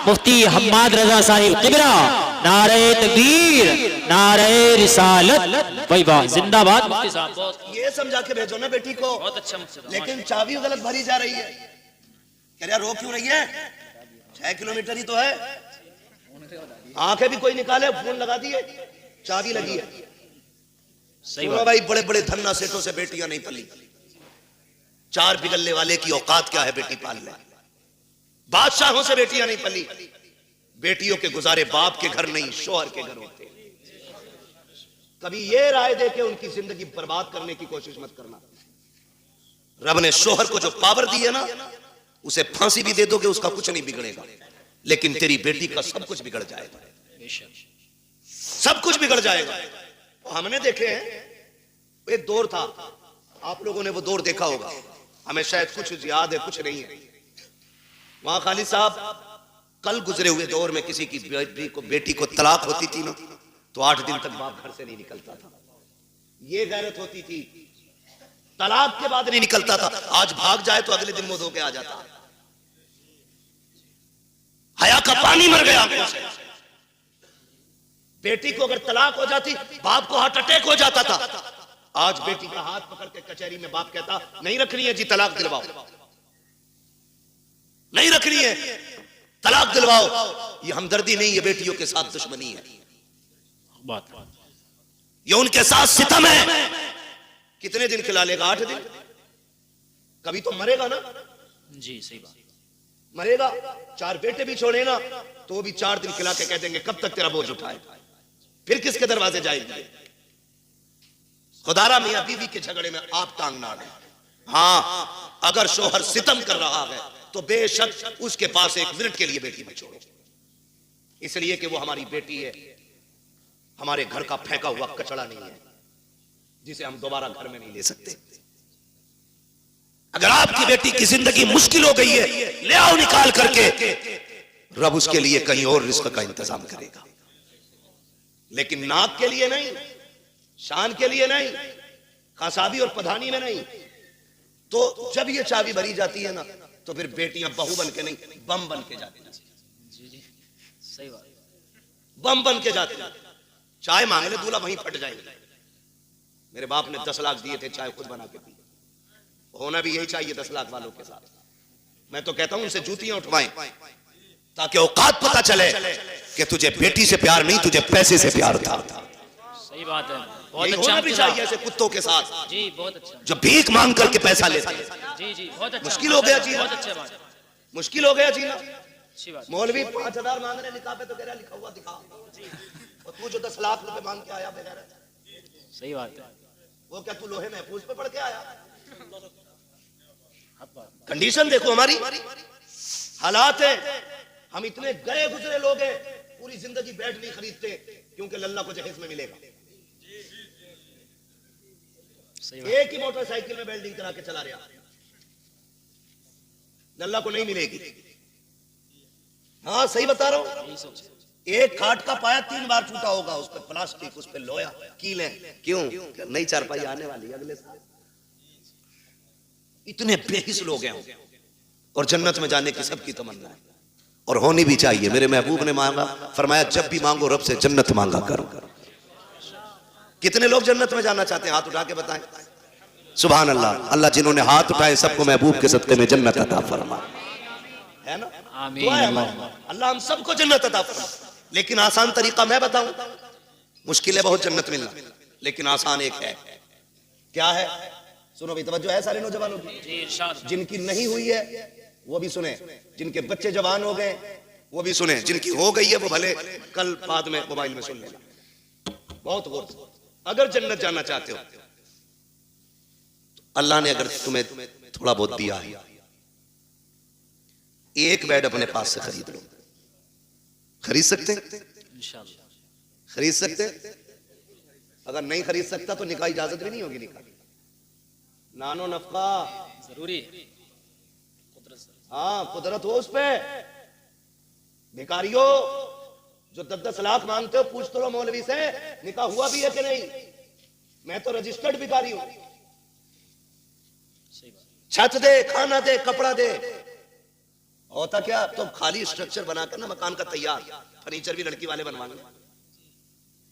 मुफ्ती हम्माद रजा साहिब किबरा, नारे तकबीर, नारे रिसालत। भाई वाह, जिंदाबाद मुफ्ती साहब। ये समझा के भेजो ना बेटी को। बहुत अच्छा मुफ्ती साहब। लेकिन चाबी गलत भरी जा रही है। कह रहा रो क्यों रही है? 6 किलोमीटर ही तो है। आंखें भी कोई निकाले, फोन लगा दिए, चाबी लगी है। सही बात भाई, बड़े बड़े धन्ना सेठों से बेटियां नहीं पली। 4 बिगलने वाले की औकात क्या है बेटी पालने? बादशाहों से बेटियां नहीं पली। बेटियों के गुजारे बाप के घर नहीं, शोहर के घर होते। कभी ये राय दे के उनकी जिंदगी बर्बाद करने की कोशिश मत करना। रब ने शोहर को जो पावर दी है ना, उसे फांसी भी दे दोगे उसका कुछ नहीं बिगड़ेगा, लेकिन तेरी बेटी का सब कुछ बिगड़ जाएगा, सब कुछ बिगड़ जाएगा। हमने देखे हैं, एक दौर था, आप लोगों ने वो दौर देखा होगा, हमें शायद कुछ याद है कुछ नहीं है। वहां खालिद साहब, कल गुजरे हुए दौर में किसी की बेटी को तलाक होती थी ना, तो 8 दिन तक बाप घर से नहीं निकलता था। ये गैरत होती थी, तलाक के बाद नहीं निकलता था। आज भाग जाए तो अगले दिन मुंह धो के आ जाता। हया का पानी मर गया आंखों से। बेटी को अगर तलाक हो जाती, बाप को हार्ट अटैक हो जाता था। आज बेटी का हाथ पकड़ के कचहरी में बाप कहता, नहीं रखनी है जी, तलाक दिलवाओ, नहीं रखनी है, तलाक दिलवाओ। ये हमदर्दी नहीं, ये बेटियों के साथ दुश्मनी है, ये उनके साथ सितम है। कितने दिन खिला लेगा? 8 दिन। कभी तो मरेगा ना जी, सही बात। मरेगा। 4 बेटे भी छोड़े ना, तो भी 4 दिन खिला के कह देंगे कब तक तेरा बोझ उठाए, फिर किसके दरवाजे जाएंगे? खुदारा मियां बीवी के झगड़े में आप टांग ना अड़े। हाँ, अगर शोहर सितम कर रहा है तो बेशक उसके पास 1 मिनट के लिए बेटी मत छोड़ो, इसलिए कि वो हमारी बेटी है, हमारे घर का फेंका हुआ कचड़ा नहीं है जिसे हम दोबारा घर में नहीं ले सकते। अगर आपकी बेटी की जिंदगी मुश्किल हो गई है, ले आओ निकाल करके, रब उसके लिए कहीं और रिस्क का इंतजाम करेगा, लेकिन नाक के लिए नहीं, शान के लिए नहीं, कासाबी और पधानी में नहीं। तो जब ये चाबी भरी जाती है ना, तो फिर बेटियां बहू बन के नहीं, बम बन के जाती हैं। सही बात, बम बन के जाती हैं। चाय मांगे ले दूल्हा, वहीं फट जाएंगे। मेरे बाप ने 10 लाख दिए थे, चाय खुद बना के पी। होना भी यही चाहिए 10 लाख वालों के साथ। मैं तो कहता हूं उनसे जूतियां उठवाएं, ताकि औकात पता चले कि तुझे बेटी से प्यार नहीं, तुझे पैसे से प्यार था। सही बात है, बहुत अच्छा होना भी चाहिए ऐसे कुत्तों के साथ जी, बहुत अच्छा। जो भीख मांग करके पैसा लेते हैं। जी जी, बहुत अच्छा। मुश्किल हो गया जीना, बहुत अच्छा बात, मुश्किल हो गया जीना। अच्छी बात। मौलवी 5000 मांग रहे निकाह पे, तो कह रहा लिखा हुआ दिखा, और तू जो 10 लाख रुपए मांग के आया बगैर, सही बात है। वो क्या तू लोहे महफूज पे पढ़ के आया? कंडीशन देखो हमारी, हालात है। हम इतने गए गुजरे लोग हैं, पूरी जिंदगी बेड नहीं खरीदते क्योंकि लल्ला को जहेज में मिलेगा। एक ही मोटरसाइकिल में वेल्डिंग करा के चला रहा, लल्ला को नहीं मिलेगी। हाँ सही बता रहा हूं। एक खाट का पाया 3 बार टूटा होगा, उस पर प्लास्टिक, उस पर लोहा, कीलें। क्यों? नई चारपाई आने वाली अगले साल। इतने बेहिस लोग हैं, और जन्नत में जाने की सबकी तमन्ना है, और होनी भी चाहिए। मेरे महबूब ने मांगा, फरमाया जब भी मांगो रब से जन्नत मांगा करो। कितने लोग जन्नत में जाना चाहते हैं? हाथ उठा के बताएं। सुभान अल्लाह। अल्लाह जिन्होंने हाथ उठाए सबको महबूब के सदके में जन्नत अता फरमा, है ना? आमीन। अल्लाह हम सबको जन्नत अता फरमा। लेकिन आसान तरीका मैं बताऊं, मुश्किल है बहुत जन्नत मिलना, लेकिन आसान एक है। क्या है? सुनो भी, तवज्जो है सारे नौजवानों की। जिनकी नहीं हुई है वो भी सुने, जिनके बच्चे जवान हो गए वो भी सुने, जिनकी हो गई है वो भले कल बाद में मोबाइल में सुन लेना। बहुत गौर से, अगर जन्नत जाना चाहते हो तो अल्लाह ने अगर तुम्हें थोड़ा बहुत दिया है, एक बेड अपने पास से खरीद लो। खरीद सकते? खरीद सकते? अगर नहीं खरीद सकता तो निकाह इजाजत भी नहीं होगी। निकाह नानो नफका जरूरी। हाँ, कुदरत हो उस पे। भिखारियों जो 10-10 लाख मांगते हो, पूछ तो लो मौलवी से निकाह हुआ भी है कि नहीं। मैं तो रजिस्टर्ड भिखारी हूं। छत दे, खाना दे, कपड़ा दे, होता क्या, तो खाली स्ट्रक्चर बनाकर ना मकान का तैयार, फर्नीचर भी लड़की वाले बनवाएंगे।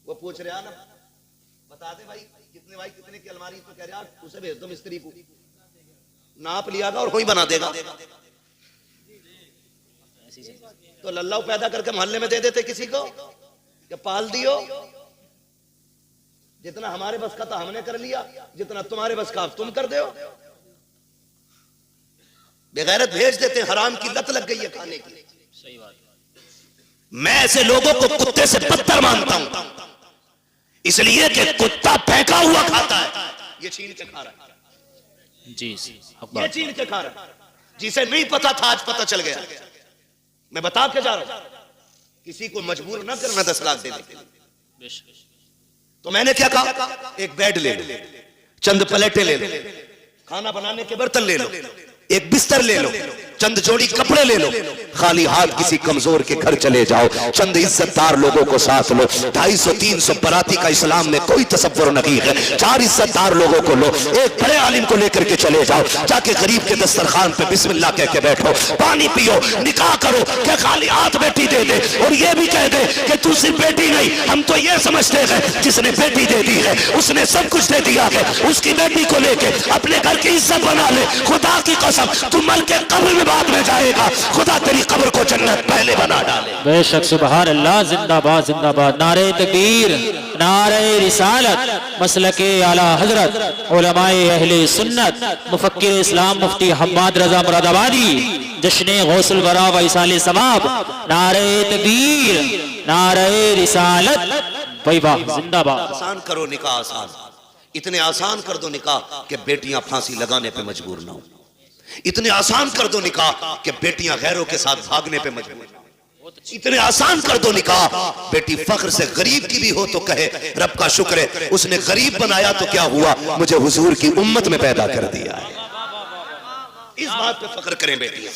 वो पूछ रहे ना, बता दे भाई कितने की अलमारी, तो कह रहे यार उसे भेज दो मिस्त्री को, नाप लियागा और वही बना देगा। तो लल्लाऊ पैदा करके मोहल्ले में दे देते किसी को, या पाल दियो। जितना हमारे बस का था हमने कर लिया, जितना तुम्हारे बस का तुम कर दो। बेगैरत भेज देते, हराम की लत लग गई है खाने की। सही बात। मैं ऐसे लोगों को कुत्ते से बदतर मानता हूं, इसलिए कि कुत्ता फेंका हुआ खाता है, ये छीन के खा रहा है। जी ये छीन के खा रहा है। जिसे नहीं पता था आज पता चल गया। मैं बता के जा रहा हूं, किसी को मजबूर ना करना 10 लाख देने के लिए। तो मैंने क्या कहा, एक बेड ले लो, चंद प्लेटें ले लो, खाना बनाने के बर्तन ले लो, एक बिस्तर ले लो, चंद जोड़ी कपड़े ले लो, खाली हाथ किसी कमजोर के घर चले जाओ, चंद इज्जतदार लोगों को साथ लो। 250-300 बराती का इस्लाम में कोई तसव्वुर नहीं है। 4 इज्जतदार लोगों को लो, एक बड़े आलिम को लेकर के चले जाओ, जाके गरीब के दस्तरखान पे बिस्मिल्लाह कह के बैठो, पानी पियो, निकाह करो, क्या खाली हाथ बेटी दे दे और ये भी कह दे कि तू सिर्फ बेटी नहीं, हम तो ये समझते हैं जिसने बेटी दे दी है उसने सब कुछ दे दिया है। उसकी बेटी को लेके अपने घर की इज्जत बना ले। खुदा की कसम, तू मर के कब्र में बाद में जाएगा, खुदा तेरी कब्र को जन्नत पहले बना डाले। बेशक, सुभान अल्लाह, जिंदाबाद जिंदाबाद। नारे तकबीर, नारे रिसालत, मसलके आला हजरत, उलमाए अहले सुन्नत, मुफक्किर इस्लाम मुफ्ती हम्माद रजा मुरादाबादी, जश्न गौसुल वरा व इसाले सवाब। नारे तकबीर, नारे रिसालत, भाई वाह, जिंदाबाद। आसान करो निकाह, आसान, इतने आसान कर दो निकाह कि बेटियां फांसी लगाने पे मजबूर ना हो। इतने आसान कर दो निकाह कि बेटियां गैरों के साथ भागने पे मजबूर ना हो। इतने आसान कर दो निकाह, बेटी फख्र से गरीब की भी हो तो कहे रब का शुक्र है उसने गरीब बनाया तो क्या हुआ, मुझे हुजूर की उम्मत में पैदा कर दिया है। इस बात पे फख्र करें बेटियां।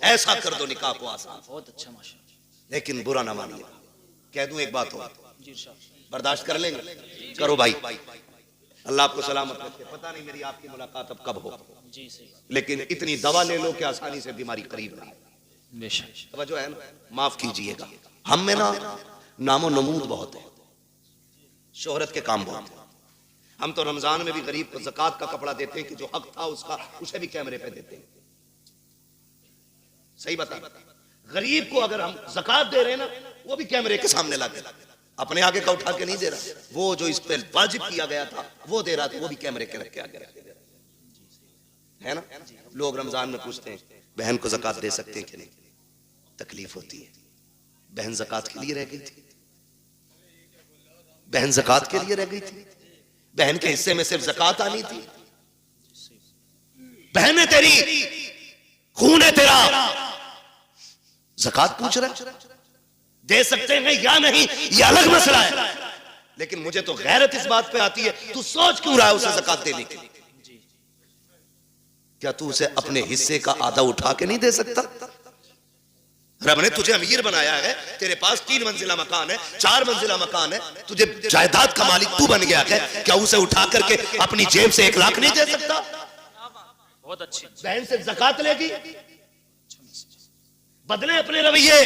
ऐसा कर दो निकाह को आसान। बहुत अच्छा माशाअल्लाह। लेकिन बुरा ना मानिए, कह दूं एक बात हो, बर्दाश्त कर लेंगे? करो भाई, अल्लाह आपको सलामत रखे। पता नहीं मेरी आपकी मुलाकात अब कब हो, लेकिन इतनी दवा ले लो कि आसानी से बीमारी करीब रही। जो है ना, माफ कीजिएगा, हम में ना नामो नमूद बहुत है, शोहरत के काम बहुत है। हम तो रमजान में भी गरीब को ज़कात का कपड़ा देते हैं कि जो हक था उसका, उसे भी कैमरे पे देते हैं। सही बता, गरीब को अगर हम ज़कात दे रहे हैं ना, वो भी कैमरे के सामने ला के, अपने आगे का उठा के नहीं दे रहा। वो जो इस पे वाजिब किया गया था वो दे रहा था, वो भी कैमरे के रख के आगे रख दे रहा है ना। लोग रमजान में पूछते हैं बहन को ज़कात दे सकते हैं कि नहीं, तकलीफ होती है। बहन ज़कात के लिए रह गई थी, बहन ज़कात के लिए रह गई थी, बहन के हिस्से में सिर्फ ज़कात आनी थी। बहन है तेरी, खून है तेरा, ज़कात पूछ रहा है, दे सकते हैं या नहीं ये अलग मसला है। लेकिन मुझे तो गैरत इस बात पे आती है, तू सोच क्यों रहा है उसे ज़कात देने के लिए? क्या तू उसे अपने हिस्से का आधा उठा के नहीं दे सकता? रब ने तुझे अमीर बनाया है, तेरे पास 3 मंजिला मकान है, 4 मंजिला मकान है, तुझे जायदाद का मालिक तू बन गया है, क्या उसे उठा करके अपनी जेब से 1 लाख नहीं दे सकता? बहुत अच्छी। बहन से ज़कात लेगी, बदले अपने रवैये।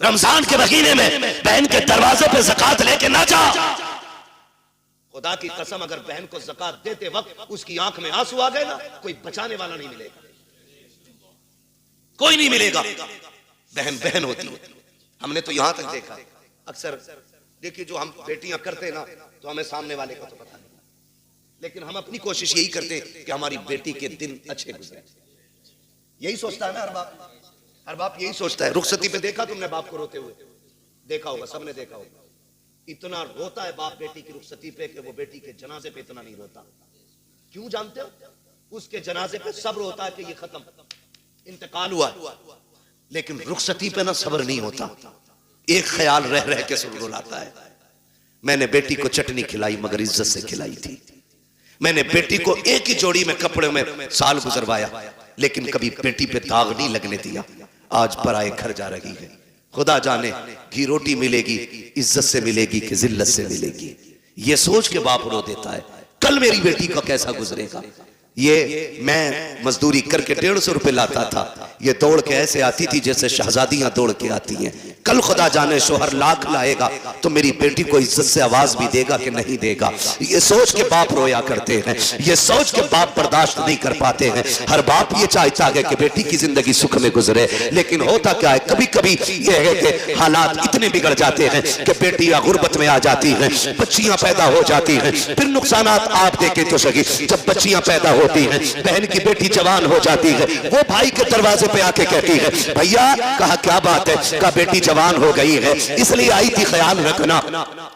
रमजान के महीने में बहन के दरवाजे पे ज़कात लेके ना जा। खुदा की कसम, अगर बहन को ज़कात देते वक्त उसकी आंख में आंसू आ गए ना, कोई बचाने वाला नहीं मिलेगा, कोई नहीं मिलेगा। बहन बहन होती है। हमने तो यहां तक देखा, अक्सर देखिए जो हम बेटियां करते ना, तो हमें सामने वाले का तो पता नहीं, लेकिन हम अपनी कोशिश यही करते कि हमारी बेटी के दिन अच्छे गुजरे। यही सोचता है ना हर बाप यही सोचता है। रुखसती पे देखा तुमने बाप को रोते हुए? देखा होगा, सबने देखा होगा। इतना रोता है बाप बेटी की रुखसती पे कि वो बेटी के जनाजे पे इतना नहीं रोता। क्यों जानते हो? उसके जनाजे पे सब्र होता है कि ये खत्म, इंतकाल हुआ, लेकिन रुखसती पे ना सब्र नहीं होता। एक ख्याल रह रह के सुलझाता है, मैंने बेटी को चटनी खिलाई मगर इज्जत से खिलाई थी। मैंने बेटी को एक ही जोड़ी में कपड़े में साल गुजरवाया, लेकिन कभी बेटी पे दाग नहीं लगने दिया। आज पराए घर जा रही है, खुदा जाने घी रोटी मिलेगी इज्जत से मिलेगी कि जिल्लत से मिलेगी। ये सोच के बाप रो देता है, कल मेरी बेटी का कैसा गुजरेगा। ये मैं मजदूरी करके 150 रुपए लाता था, ये दौड़ के ऐसे आती थी जैसे शहजादियां दौड़ के आती हैं। कल खुदा जाने शोहर लाख लाएगा तो मेरी बेटी को इज्जत से आवाज भी देगा कि नहीं देगा। ये सोच के बाप रोया करते हैं, ये सोच के बाप बर्दाश्त नहीं कर पाते हैं। हर बाप ये चाहता है कि बेटी की जिंदगी सुख में गुजरे, लेकिन होता क्या है, कभी कभी ये है कि हालात इतने बिगड़ जाते हैं कि बेटियां गुर्बत में आ जाती हैं, बच्चियां पैदा हो जाती हैं। फिर नुकसानात आप देखें तो सही, जब बच्चियां पैदा होती हैं, बहन की बेटी जवान हो जाती है, वो भाई के दरवाजे पे आके कहती है, भैया कहा क्या बात है, कहा बेटी जवान हो गई है इसलिए आई थी, ख्याल रखना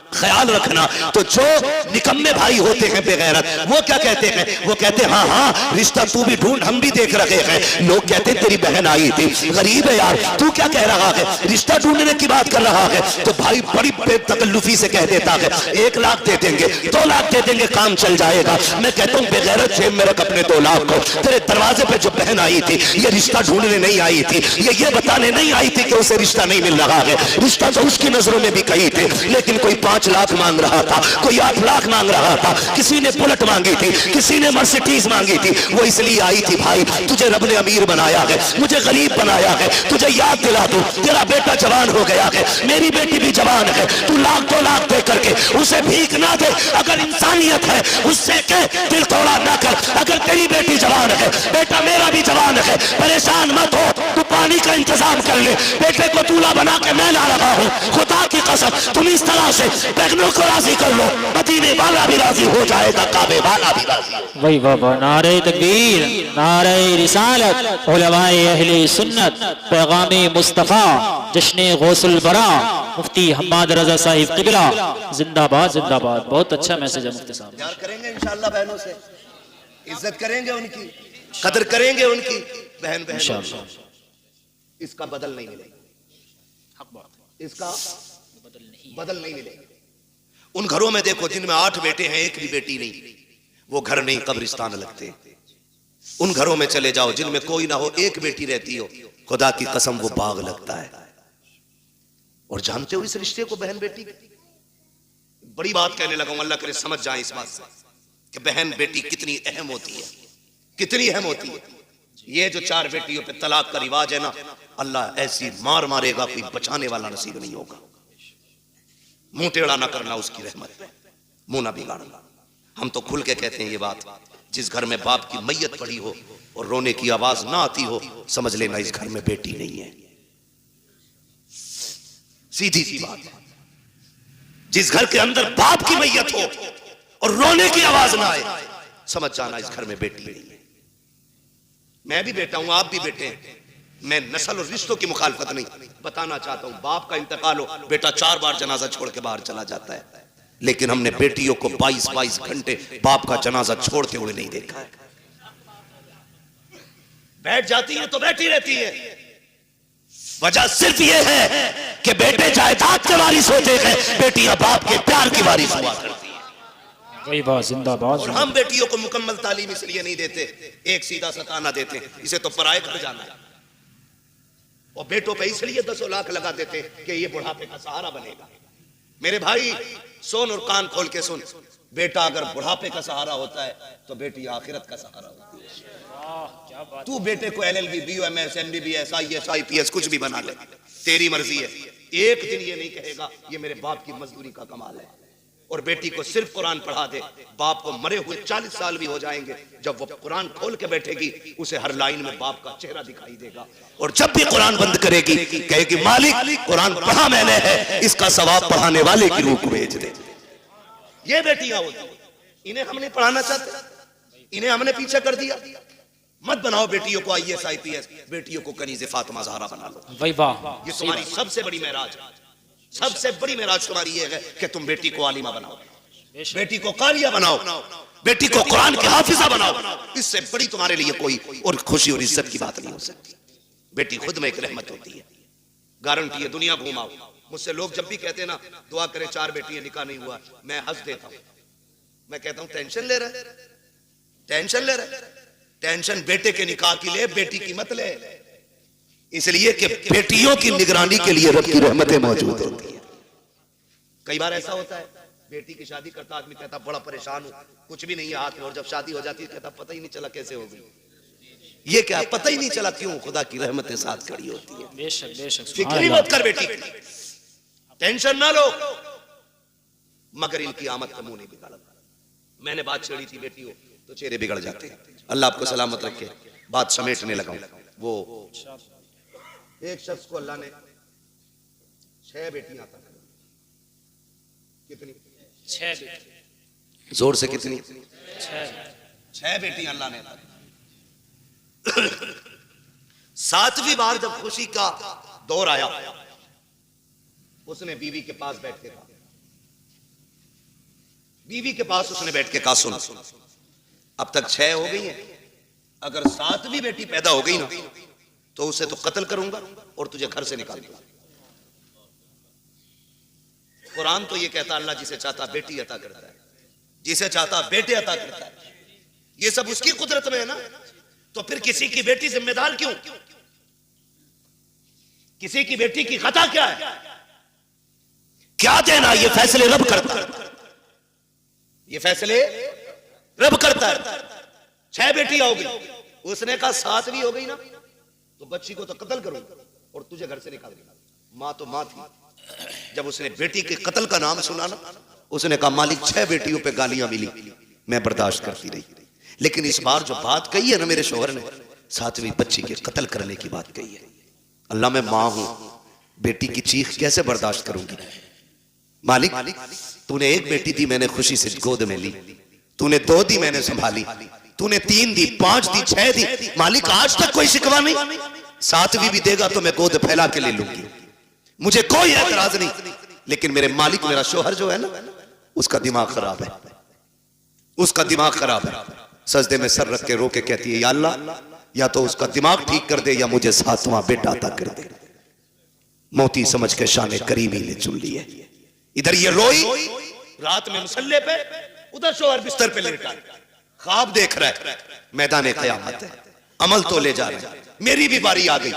ख्याल रखना। तो जो निकम्मे भाई होते हैं बेगैरत, वो क्या कहते हैं, वो कहते हैं हाँ हाँ रिश्ता तू भी ढूंढ, हम भी देख रहे हैं। लोग कहते हैं तेरी बहन आई थी, गरीब है यार, तू क्या कह रहा है, रिश्ता ढूंढने की बात कर रहा है। तो भाई बड़ी बेतकल्लुफी से कह देता है 1 लाख दे देंगे, 2 लाख दे देंगे, काम चल जाएगा। मैं कहता हूँ बेगैरत जेब में रख अपने 2 लाख को। तेरे दरवाजे पे जो बहन आई थी ये रिश्ता ढूंढने नहीं आई थी, ये बताने नहीं आई थी कि उसे रिश्ता नहीं मिल रहा है। रिश्ता तो उसकी नजरों में भी कही थी, लेकिन कोई 5 लाख मांग रहा था, कोई 8 लाख मांग रहा था, किसी ने बुलेट मांगी थी, किसी ने मर्सिडीज मांगी थी। वो इसलिए आई थी भाई तुझे रब ने अमीर बनाया है, मुझे गरीब बनाया है, तुझे याद दिला दूं तेरा बेटा जवान हो गया है, मेरी बेटी भी जवान है, तू 1-2 लाख दे करके उसे भीख ना दे। अगर इंसानियत है उससे कह दिल तोड़ा ना कर। अगर तेरी बेटी जवान है, बेटा मेरा भी जवान है, परेशान मत हो, तू पानी का इंतजाम कर ले, बेटे को दूल्हा बना के मैं ला रहा हूँ। खुदा की कसम तुम इस तरह से बहनों को राजी कर लो, मदीने वाला भी राजी हो जाएगा, काबे वाला भी राजी। वही बाबा, नारे तकबीर, नारे रिसालत, उलमाए अहले सुन्नत, पैगामे मुस्तफा, जश्ने गौसुल बरा, मुफ्ती हम्माद रजा साहिब किबला, जिंदाबाद जिंदाबाद। बहुत अच्छा मैसेज है मुफ्ती साहब। प्यार करेंगे इंशाअल्लाह बहनों से, इज्जत करेंगे उनकी, कदर करेंगे उनकी, बहन इसका बदल नहीं मिलेगा, इसका बदल नहीं मिलेगा। उन घरों में देखो जिनमें 8 बेटे हैं, 1 भी बेटी नहीं, वो घर नहीं कब्रिस्तान लगते। उन घरों में चले जाओ जिनमें कोई ना हो, 1 बेटी रहती हो, खुदा की कसम वो बाग लगता है। और जानते हो इस रिश्ते को, बहन बेटी, बड़ी बात कहने लगा हूं, अल्लाह करे समझ जाए इस बात से कि बहन बेटी कितनी अहम होती है, कितनी अहम होती है। ये जो 4 बेटियों पे तलाक का रिवाज है ना, अल्लाह ऐसी मार मारेगा, कोई बचाने वाला नसीब नहीं होगा। मुंह टेढ़ा ना करना उसकी रहमत पे, मुंह ना बिगाड़ना। हम तो खुल के कहते हैं ये बात, जिस घर में बाप की मैयत पड़ी हो और रोने की आवाज ना आती हो, समझ लेना इस घर में बेटी नहीं है। सीधी सी बात है। जिस घर के अंदर बाप की मैयत हो और रोने की आवाज ना आए, समझ जाना इस घर में बेटी नहीं है। मैं भी बेटा हूं, आप भी बेटे हैं। मैं नस्ल और रिश्तों की मुखालफत नहीं, बताना चाहता हूं बाप का इंतकाल हो, बेटा 4 बार जनाजा छोड़ के बाहर चला जाता है, लेकिन हमने बेटियों को 22-22 घंटे बाप का जनाजा छोड़ते हुए नहीं देखा है। बैठ जाती है तो बैठी रहती है। वजह सिर्फ ये है कि बेटे जायदाद के वारिस होते हैं, बेटियां बाप के प्यार की वारिस हुआ करती हैं। वही बात, जिंदाबाद। और हम बेटियों को मुकम्मल तालीम इसलिए नहीं देते, एक सीधा सताना देते, इसे तो पराये घर जाना है। और बेटों पे इसलिए 10 लाख लगा देते कि ये बुढ़ापे का सहारा बनेगा। मेरे भाई सुन और कान खोल के सुन, बेटा अगर बुढ़ापे का सहारा होता है तो बेटी आखिरत का सहारा होती है। तू बेटे को LLB, BUMS, MBBS, IAS, IPS कुछ भी बना ले, तेरी मर्जी है। एक दिन ये नहीं कहेगा ये मेरे बाप की मजदूरी का कमाल है। और बेटी को सिर्फ कुरान पढ़ा दे, बाप को मरे हुए 40 साल भी हो जाएंगे, जब वो कुरान खोल के बैठेगी उसे हर लाइन में बाप का चेहरा दिखाई देगा। और जब भी कुरान बंद करेगी कहेगी मालिक कुरान पढ़ा मैंने है, इसका सवाब पढ़ाने वाले की रूह को भेज दे। ये बेटियां होती, इन्हें हम नहीं पढ़ाना चाहते, इन्हें हमने पीछे कर दिया। मत बनाओ बेटियों को IAS, IPS, बेटियों को कनीज़े फातिमा ज़हरा बना लो। वही वाह, ये तुम्हारी सबसे बड़ी मेराज है। सबसे बड़ी मेराज तुम्हारी ये है कि तुम बेटी को आलिमा बनाओ, बेटी को कालिया बनाओ, बेटी को कुरान की हाफिजा बनाओ। इससे बड़ी तुम्हारे लिए कोई और खुशी और इज्जत की बात नहीं हो सकती। बेटी खुद में एक रहमत होती है, गारंटी है। दुनिया घुमाओ, मुझसे लोग जब भी कहते हैं ना दुआ करें 4 बेटी निकाह नहीं हुआ, मैं हंस देता हूं। मैं कहता हूं टेंशन ले रहा है, टेंशन ले रहा है। टेंशन बेटे के निकाह की ले, बेटी की मत ले। इसलिए कि बेटियों की निगरानी के लिए रब की रहमतें मौजूद होती हैं। कई बार ऐसा होता है बेटी की शादी करता आदमी कहता बड़ा परेशान हूं, कुछ भी नहीं है हाथ में, और जब शादी हो जाती है कहता पता ही नहीं चला कैसे हो गई। ये क्या, पता ही नहीं चला क्यों? खुदा की रहमतें साथ खड़ी होती है। बेशक बेशक, फिक्र ही मत कर बेटी, टेंशन ना लो, मगर इनकी आमद का मुंह नहीं बिगाड़ा। मैंने बात छेड़ी थी बेटी हो तो चेहरे बिगड़ जाते हैं। अल्लाह आपको सलामत रखे। बात समेटने लगा। वो एक शख्स को अल्लाह ने 6 बेटियां अता की। कितनी? 6 बेटी। जोर से कितनी? 6 बेटियां अल्लाह ने अता की। 7वीं बार जब खुशी का दौर आया, उसने बीवी के पास बैठ के कहा, बीवी के पास उसने बैठ के कहा, सुन, अब तक 6 हो गई हैं, अगर 7वीं बेटी पैदा हो गई ना तो उसे तो कत्ल करूंगा और तुझे घर से निकाल दूंगा। कुरान तो ये कहता अल्लाह जिसे चाहता बेटी अता करता है, जिसे चाहता बेटे अता करता है। ये सब उसकी कुदरत में है ना, तो फिर किसी की बेटी जिम्मेदार क्यों? किसी की बेटी की खता क्या है? क्या देना? ये फैसले रब करता है, ये फैसले रब करता है। 6 बेटियां हो गई, उसने कहा 7वीं हो गई ना तो बच्ची को तो कत्ल करूंगा और तुझे घर से निकाल दूंगा। मां तो मां थी, जब उसने बेटी के कत्ल का नाम सुना ना, उसने कहा मालिक 6 बेटियों पे गालियां मिली, मैं बर्दाश्त करती रही, लेकिन इस बार जो बात कही है ना मेरे शोहर ने, 7वीं बच्ची के कत्ल करने की बात कही है। अल्लाह मैं मां हूं, बेटी की चीख कैसे बर्दाश्त करूंगी? मालिक तूने 1 बेटी दी, मैंने खुशी से गोद में ली, तूने 2 दी, मैंने संभाली, तूने 3 दी, 5 दी, 6 दी, मालिक आज तक कोई शिकवा नहीं, 7वीं भी देगा तो मैं गोद फैला के ले लूंगी, मुझे कोई एतराज नहीं। लेकिन मेरे मालिक, मेरा शोहर जो है ना, उसका दिमाग खराब है, उसका दिमाग खराब है। सजदे में सर रख के रो के कहती है, या अल्लाह या तो उसका दिमाग ठीक कर दे या मुझे 7वां बेटा अता कर दे। मोती समझ के शाने करीमी ने चुन ली है। इधर ये रोई रात में मुसल्ले पे, उधर शोहर बिस्तर पे लेटा ख्वाब देख रहा है, मैदान क़यामत है, अमल तो ले जा रहे हैं, मेरी भी बारी आ गई,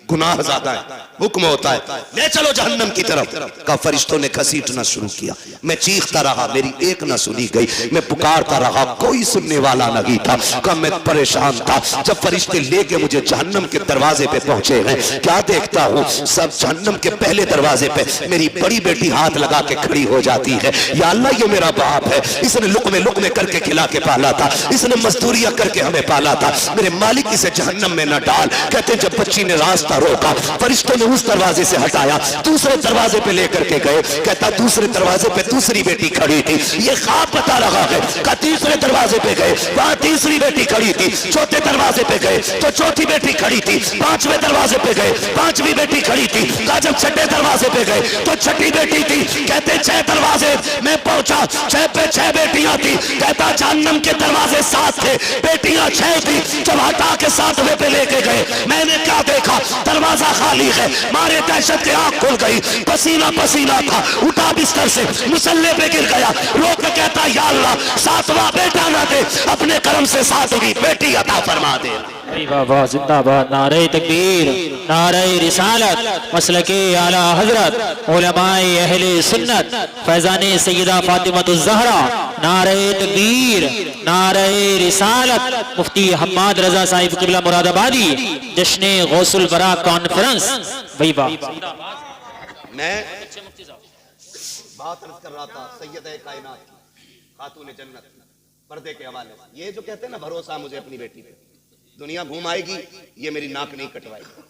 गुनाह ज्यादा है, हुक्म होता है ले चलो जहन्नम की तरफ। का फरिश्तों ने घसीटना शुरू किया, मैं चीखता रहा, मेरी एक ना सुनी गई, मैं पुकारता रहा, कोई सुनने वाला नहीं था। का मैं परेशान था। जब फरिश्ते लेके मुझे जहन्नम के दरवाजे पे पहुंचे हैं, क्या देखता हूँ, सब जहन्नम के पहले दरवाजे पे मेरी बड़ी बेटी हाथ लगा के खड़ी हो जाती है। या अल्लाह ये मेरा बाप है, इसने लुकमे लुकमे करके खिला के पाला था, इसने मजदूरियां करके हमें पाला था, मेरे मालिक इसे जहन्नम में न डाल। कहते जब बच्ची ने रास्ता रोका, फरिश्तों ने उस दरवाजे से हटाया, दूसरे दरवाजे पे लेकर के गए। कहता दूसरे दरवाजे पे दूसरी बेटी खड़ी थी, ये ख्वाब बता रहा है। का तीसरे दरवाजे पे गए, वहां तीसरी बेटी खड़ी थी, चौथे दरवाजे पे गए तो चौथी बेटी खड़ी थी, 5वें दरवाजे पे गए 5वीं बेटी खड़ी थी। का जब 6ठे दरवाजे पे गए तो 6ठी बेटी थी। कहते 6 दरवाजे मैं पहुंचा, 6 पे 6 बेटियां थी। कहता जहन्नम के दरवाजे 7 थे, बेटियां 6 थी। जब हटा के 7वें पे लेके गए, मैंने क्या देखा, दरवाजा खाली है। मारे दहशत के आंख खुल गई, पसीना पसीना था, उठा बिस्तर से मुसल्ले पे गिर गया, रो के कहता या अल्लाह 7वां बेटा ना दे, अपने कर्म से 7वीं बेटी अता फरमा दे। वाह जिंदाबाद, नारे तकबीर, नारे रिसालत, मसलके आला हजरत, उलमाए अहले सुन्नत, फैजाने सैयदा फातिमातुज़ ज़हरा, नारे तकबीर, नारे रिसालत, मुफ्ती हम्माद रजा साहिब क़िबला मुरादाबादी, जश्न गौसुल बरा कॉन्फ्रेंस। भाई वाह, मैं बात कर रहा था सैयद कायनात की, खातून जन्नत, पर्दे के हवाले से। ये जो कहते हैं ना भरोसा मुझे अपनी बेटी पे, दुनिया घूम आएगी ये मेरी नाक नहीं कटवाएगी,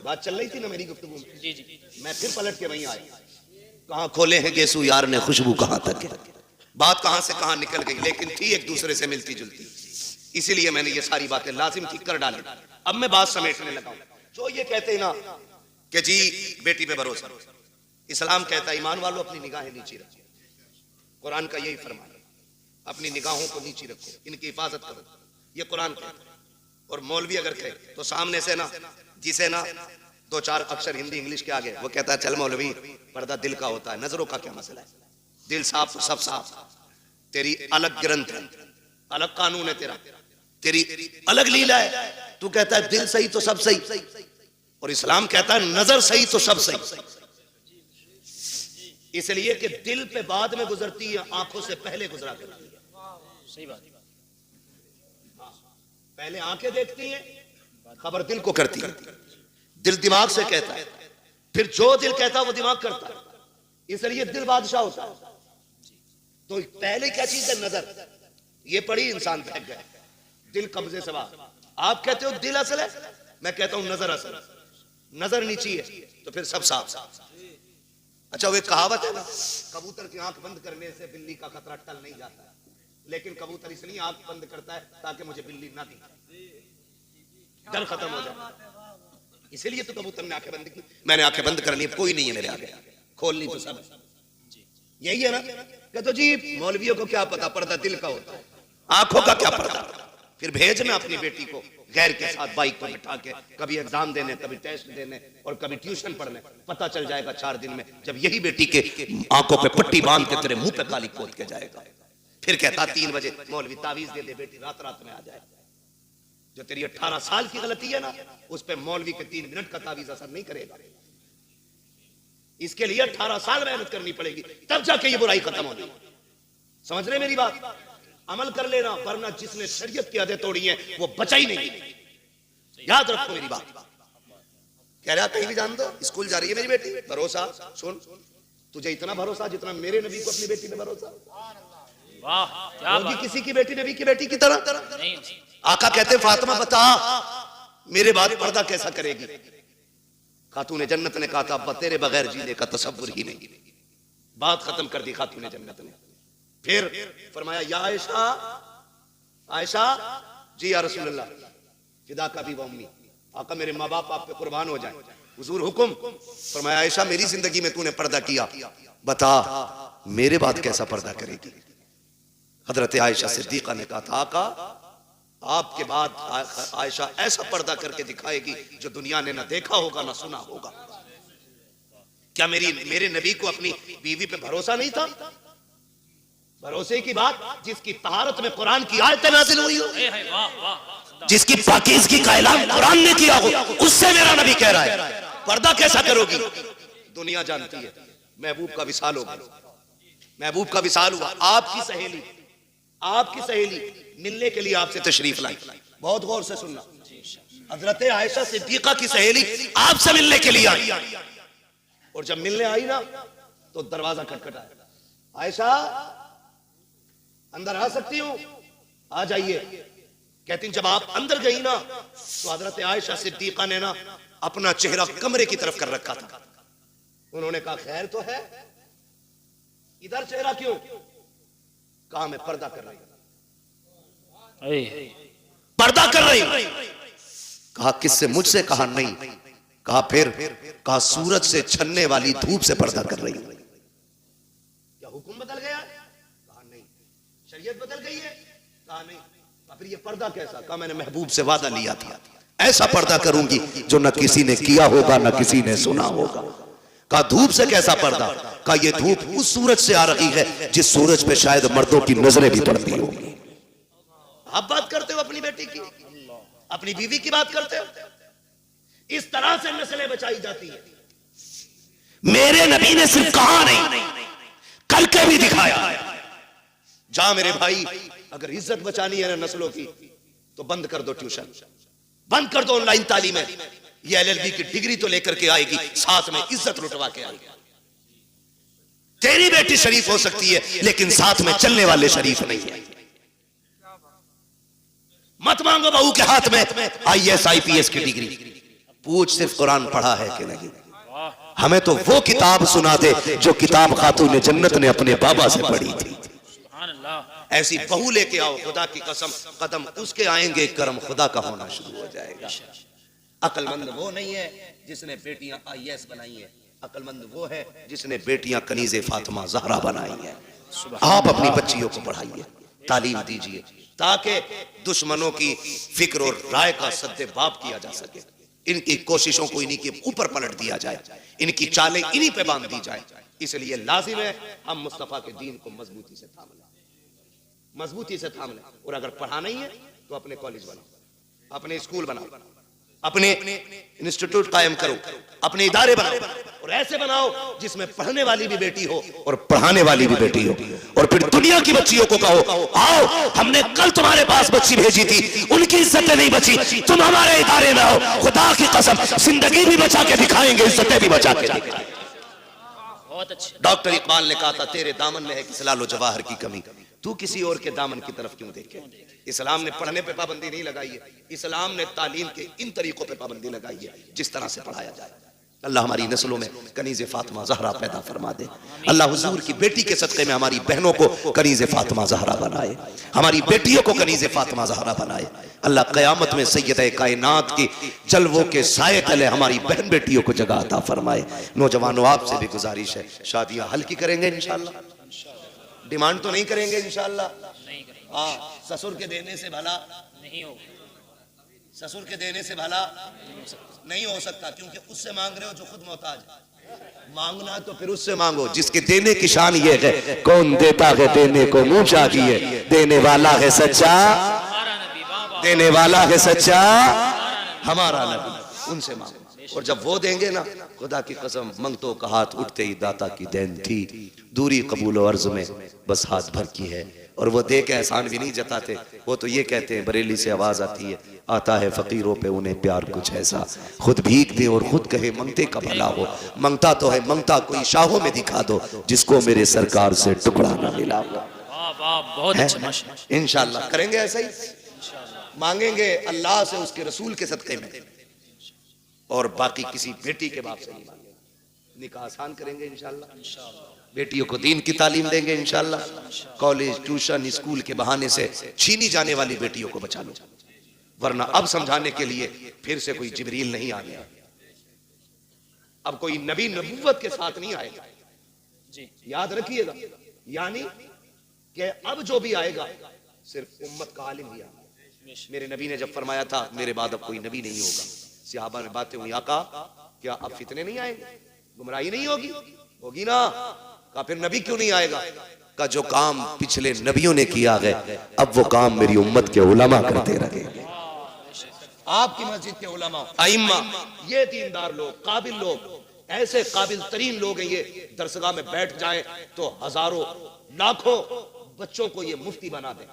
बात चल रही थी ना मेरी गुफ्तगू में। जी जी, मैं फिर पलट के वहीं आया, कहां खोले हैं गेसू यार ने खुशबू कहां तक है, बात कहां से कहां निकल गई, लेकिन थी एक दूसरे से मिलती जुलती, इसीलिए मैंने ये सारी बातें लाजिम ठीक कर डाली। अब मैं बात समेटने लगा। जो ये कहते हैं ना कि जी बेटी पे भरोसा, इस्लाम कहता है ईमान वालों अपनी निगाहें नीचे रखो, कुरान का यही फरमान है, अपनी निगाहों को नीचे रखो, इनकी हिफाजत करो, ये कुरान कहता है। और मौलवी अगर कहे तो सामने से ना, जिसे ना 2-4 अक्षर हिंदी इंग्लिश के आगे, वो कहता है चल मौलवी पर्दा दिल का होता है, नजरों का क्या मसला है, दिल साफ तो सब साफ, तेरी अलग ग्रंथ है, अलग कानून है तेरा, तेरी अलग लीला है। तू कहता है दिल सही तो सब सही, और इस्लाम कहता है नजर सही तो सब सही। इसलिए कि दिल पे बाद में गुजरती है, आंखों से पहले गुजरा करती है। सही बात। पहले आंखें देखती हैं, खबर दिल को करती है, दिल दिमाग से कहता है, फिर जो दिल कहता है वो दिमाग करता है, इसलिए दिल बादशाह होता है। तो पहले क्या चीज है? नजर। ये पड़ी, इंसान फेंक गया, दिल कब्जे से बाहर। आप कहते हो दिल असल है, मैं कहता हूं नजर असल है। नजर नीची है तो फिर सब साफ। अच्छा, वो एक कहावत है ना, कबूतर की आंख बंद करने से बिल्ली का खतरा टल नहीं जाता है, लेकिन कबूतर इसलिए आंख बंद करता है ताकि मुझे बिल्ली ना दिखे, डर खत्म हो जाए। इसीलिए तो कबूतर ने आंखें बंद की। मैंने आंखें बंद कर ली, कोई नहीं है मेरे आगे, खोलनी तो सब है। यही है ना? कहते जी मौलवियों को क्या पता, पर्दा दिल का होता है, आंखों का क्या पर्दा। फिर भेज में अपनी बेटी को गैर के साथ बाइक पर बिठा के, कभी एग्जाम देने, कभी टेस्ट देने और कभी ट्यूशन पढ़ने। पता चल जाएगा 4 दिन में, जब यही बेटी के आंखों पे पट्टी बांध के तेरे मुंह पे काली पोत के जाएगा। फिर कहता 3 बजे मौलवी तावीज दे दे, बेटी रात रात में आ जाए। जो तेरी 18 साल की गलती है ना, उस पे मौलवी के 3 मिनट का तावीज असर नहीं करेगा। इसके लिए 18 साल मेहनत करनी पड़ेगी, तब जाके ये बुराई खत्म होगी। समझ रहे मेरी बात? अमल कर लेना, वरना जिसने शरीयत की आदतें तोड़ी हैं वो बचा ही नहीं। याद रखो मेरी बात। कह रहा कहीं भी जान दो, स्कूल जा रही है मेरी बेटी, भरोसा। सुन, तुझे इतना भरोसा जितना मेरे नबी को अपनी बेटी पे भरोसा। वाह, क्या बात। किसी की बेटी नबी की बेटी की तरह नहीं। आका कहते फातिमा बता मेरे बाद पर्दा कैसा करेगी? खातून जन्नत ने कहा था अब्बा तेरे बगैर जीने का तसव्वुर ही नहीं। बात खत्म कर दी खातून जन्नत ने। फिर फरमाया या आयशा, आयशा जी या रसूलल्लाह, फिदा का भी वम्मी, आका मेरे माँ बाप आप पे कुर्बान हो जाए, हुजूर हुक्म। फरमाया आयशा मेरी जिंदगी में तूने पर्दा किया, बता मेरे बाद कैसा पर्दा करेगी? हजरत आयशा सिद्दीका ने कहा था आका आपके बाद आयशा ऐसा पर्दा करके दिखाएगी जो दुनिया ने ना देखा होगा ना सुना होगा। क्या मेरे नबी को अपनी बीवी पे भरोसा नहीं था? भरोसे की बात, जिसकी तहारत में कुरान की आयतें नाज़िल हुई हो, जिसकी पाकीज़गी का ऐलान कुरान ने किया हो, उससे मेरा नबी कह रहा है पर्दा कैसा करोगी? दुनिया जानती है महबूब का विसाल होगा। महबूब का विसाल हुआ, आपकी सहेली मिलने के लिए आपसे तशरीफ लाई। बहुत गौर से सुनना, हजरत आयशा सिद्दीका की सहेली आपसे मिलने के लिए आई, और जब मिलने आई ना तो दरवाजा खटखटाया, आयशा अंदर आ सकती हूं? आ जाइए। कहती जब आप अंदर गई ना तो हजरत आयशा सिद्दीका ने ना अपना चेहरा कमरे की तरफ कर रखा था। उन्होंने कहा खैर तो है, इधर चेहरा क्यों? कहा मैं पर्दा कर रही हूं। पर्दा कर रही हूं। कहा किससे? मुझसे। कहा नहीं। कहा फिर? कहा सूरज से छनने वाली धूप से पर्दा कर रही हूं। क्या हुक्म बदल गया? कहा नहीं। शरीयत बदल गई है? कहा नहीं। फिर ये पर्दा कैसा? कहा मैंने महबूब से वादा लिया था ऐसा पर्दा करूंगी जो न किसी ने किया होगा न किसी ने सुना होगा। कहा धूप से कैसा पर्दा? कहा ये धूप उस सूरज से आ रही है जिस सूरज पे शायद मर्दों की नजरें भी पड़ती होंगी। आप बात करते हो अपनी बेटी की, अपनी बीवी की बात करते हो। इस तरह से नस्लें बचाई जाती है। मेरे नबी ने सिर्फ कहा नहीं करके भी दिखाया। जा मेरे भाई, अगर इज्जत बचानी है ना नस्लों की तो बंद कर दो ट्यूशन, बंद कर दो ऑनलाइन तालीम। ये LLB की डिग्री तो लेकर के आएगी, साथ में इज्जत लुटवा के आएगी। तेरी बेटी शरीफ हो सकती है लेकिन साथ में चलने वाले शरीफ नहीं है। मत मांगो बहू के हाथ में IAS IPS की डिग्री, पूछ सिर्फ कुरान पढ़ा है कि नहीं। हमें तो वो किताब सुना दे जो किताब खातून जन्नत ने अपने बाबा से पढ़ी थी। ऐसी बहू लेके आओ, खुदा की कसम कदम उसके आएंगे, करम खुदा का होना शुरू हो जाएगा। अक्लमंद वो नहीं है जिसने बेटियां IAS बनाई है, अक्लमंद वो है जिसने बेटियां कनीज़े फातिमा ज़हरा बनाई है। आप अपनी बच्चियों को पढ़ाइए, तालीम दीजिए ताकि दुश्मनों की फिक्र और राय का सद्देबाब किया जा सके। इनकी कोशिशों को इन्हीं के ऊपर पलट दिया जाए, इनकी चालें इन्हीं पे बांध दी जाए। इसलिए लाजिम है हम मुस्तफा के दीन को मजबूती से थाम लें, मजबूती से थाम लें। और अगर पढ़ा नहीं है तो अपने कॉलेज बनाओ, अपने स्कूल बनाओ, अपने इंस्टीट्यूट कायम करो, अपने इदारे बनाओ, और ऐसे बनाओ जिसमें पढ़ने वाली भी बेटी हो और पढ़ाने वाली भी बेटी हो। और फिर दुनिया की बच्चियों को कहो, आओ हमने कल तुम्हारे पास बच्ची भेजी थी, उनकी इज्जतें नहीं बची, तुम हमारे इदारे में आओ, खुदा की कसम जिंदगी भी बचा के दिखाएंगे, इज्जतें भी बचा के दिखाएंगे। डॉक्टर इकबाल ने कहा था, तेरे दामन में है कि सलालो जवाहर की कमी, तू किसी और के दामन की तरफ क्यों देखे। इस्लाम ने पढ़ने पे पाबंदी नहीं लगाई है, इस्लाम ने तालीम के इन तरीकों पे पाबंदी लगाई है जिस तरह से पढ़ाया जाए। अल्लाह हमारी नस्लों में कनीज़े फातिमा ज़हरा पैदा फरमा दे। अल्लाह हुजूर की बेटी के सदक़े में हमारी बहनों को कनीज़े फातिमा ज़हरा बनाए, हमारी बेटियों को कनीज़े फातिमा ज़हरा बनाए। अल्लाह क़यामत में सैयदे कायनात की जलवों के साए तले हमारी बहन बेटियों को जगह अता फरमाए। नौजवानों, आपसे भी गुजारिश है, शादियां हल्की करेंगे इंशाअल्लाह, डिमांड तो नहीं करेंगे इंशाअल्लाह। हाँ, ससुर के देने से भला नहीं हो, ससुर के देने से भला नहीं हो सकता, क्योंकि उससे मांग रहे हो जो खुद मोहताज है। मांगना तो फिर उससे मांगो जिसके देने की शान ये है, कौन देता है देने को मुंह चाहिए, देने वाला है सच्चा, देने वाला है सच्चा हमारा नबी, उनसे मांगो। और जब वो देंगे ना, खुदा की कसम मंगतों का हाथ उठते ही दाता की देन थी, दूरी कबूल और अर्ज में बस हाथ भर की है। और वो दे के एहसान भी नहीं जताते, वो तो ये कहते हैं, बरेली से आवाज आती है, आता है फकीरों पे उन्हें प्यार कुछ ऐसा, खुद भीख दे और खुद कहे मंगते का भला हो। मंगता तो है, मंगता कोई शाहों में दिखा दो जिसको मेरे सरकार से टुकड़ा ना मिला हो। इंशाअल्लाह करेंगे ऐसा ही, मांगेंगे अल्लाह से उसके रसूल के सदक़े में, और बाकी किसी बेटी के बाप से नहीं मांगेंगे। निकाह आसान करेंगे इंशाअल्लाह, बेटियों को दीन की तालीम देंगे इंशाअल्लाह। कॉलेज, ट्यूशन, स्कूल के बहाने से छीनी जाने वाली बेटियों को बचा लो, वरना अब समझाने के लिए फिर से कोई जिब्रील नहीं आ गया, अब कोई नबी नबूवत के साथ नहीं आएगा जी, याद रखिएगा। यानी कि अब जो भी आएगा सिर्फ उम्मत का आलिम ही आएगा। मेरे नबी ने जब फरमाया था, मेरे बाद अब कोई नबी नहीं होगा, सहाबा में बातें हुई, आका क्या अब फितने नहीं आएंगे, गुमराही नहीं होगी? होगी ना। का फिर नबी क्यों नहीं आएगा? का जो काम पिछले नबियों ने किया है, अब वो काम मेरी उम्मत के उलमा करते रहेंगे। आपकी मस्जिद के उलमा, आइम्मा, ये दीनदार लोग, काबिल लोग, ऐसे काबिल तरीन लोग हैं, ये दरसगाह में बैठ जाएं तो हजारों लाखों बच्चों को ये मुफ्ती बना दें।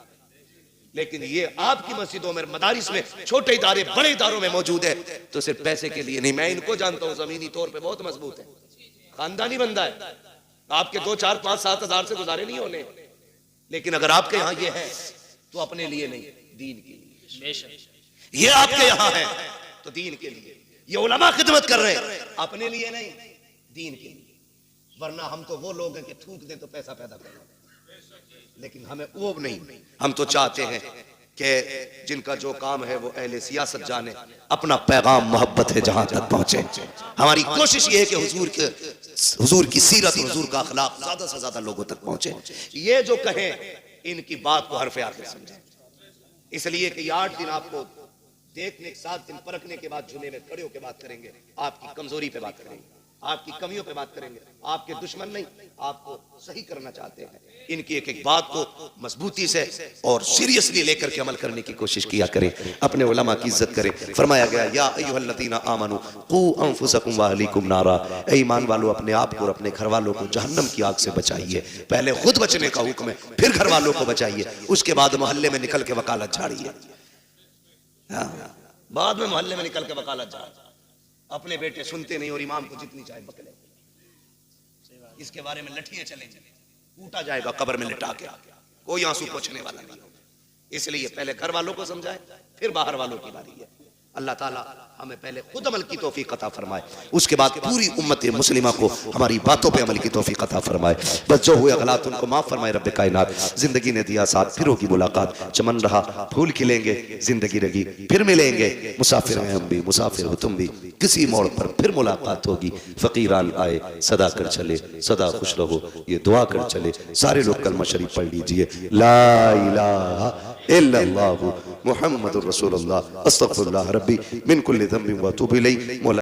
लेकिन ये आपकी मस्जिदों में, मदारिस में, छोटे इदारे बड़े इदारों में मौजूद है तो सिर्फ पैसे के लिए नहीं। मैं इनको जानता हूँ, जमीनी तौर पे बहुत मजबूत है, खानदानी बंदा है, आपके 2, 4, 5, 7 हजार से गुजारे नहीं होने। लेकिन अगर आपके यहाँ ये है तो अपने लिए नहीं, दीन के लिए। ये आपके यहाँ है तो दीन के लिए, ये उलमा खिदमत कर रहे हैं, अपने लिए नहीं, दीन के लिए। वरना हम तो वो लोग हैं कि थूक दें तो पैसा पैदा करें, लेकिन हमें वो नहीं। हम तो चाहते हैं कि जिनका जो काम है वो अहले सियासत जाने, अपना पैगाम मोहब्बत है जहां तक पहुंचे। हमारी कोशिश ये है कि हुजूर की सीरत, हुजूर का अखलाक ज्यादा से ज्यादा लोगों तक पहुंचे। ये जो कहें इनकी बात को हरफ आखिर समझें, इसलिए कि 8 दिन आपको देखने, 7 दिन परखने के बाद जुमे में खड़े होकर बात करेंगे, आपकी कमजोरी पे बात करेंगे, आपकी कमियों पे बात करेंगे। आपके दुश्मन नहीं, आपको सही करना चाहते हैं। इनकी एक एक बात को मजबूती से और सीरियसली लेकर के अमल करने की कोशिश किया करें, अपने उलमा की इज्जत करें। फरमाया गया, या अय्युहल्लज़ीना आमनू कू अनफुसकुम व अहलीकुम नारा, ऐ ईमान वालों अपने आप को और अपने घर वालों को जहन्नम की आग से बचाइए। पहले खुद बचने का हुक्म है, फिर घर वालों को बचाइए, उसके बाद मोहल्ले में निकल के वकालत झाड़िए। बाद में मोहल्ले में निकल के वकालत झाड़िए। अपने बेटे सुनते नहीं और इमाम को जितनी चाहे बकले, इसके बारे में लठियां चलेंगे, कूटा जाएगा कब्र में लिटा के, कोई आंसू पोंछने वाला नहीं। इसलिए पहले घर वालों को समझाएं, फिर बाहर वालों की बारी है। अल्लाह ताला हमें पहले खुद अमल की तौफीक अता फरमाए, उसके बाद पूरी उम्मत मुस्लिमा को हमारी बातों पे अमल की तौफीक अता फरमाए। बस जो हुए गलत उनको माफ फरमाए रब्बे कायनात। जिंदगी ने दिया साथ, फिर होगी मुलाकात, चमन रहा फूल खिलेंगे, जिंदगी रही फिर मिलेंगे। मुसाफिर हैं हम भी, मुसाफिर हो तुम भी, किसी मोड़ पर फिर मुलाकात होगी। फकीरान आए सदा कर चले, सदा खुश रहो ये दुआ कर चले। सारे लोग कलमा शरीफ पढ़ लीजिए, ला इलाहा इल्लल्लाहु मुहम्मदुर रसूलुल्लाह, अस्तगफिरुल्लाह रब्बी मिन कुल्ली ज़ंबिन व अतूबु इलैह।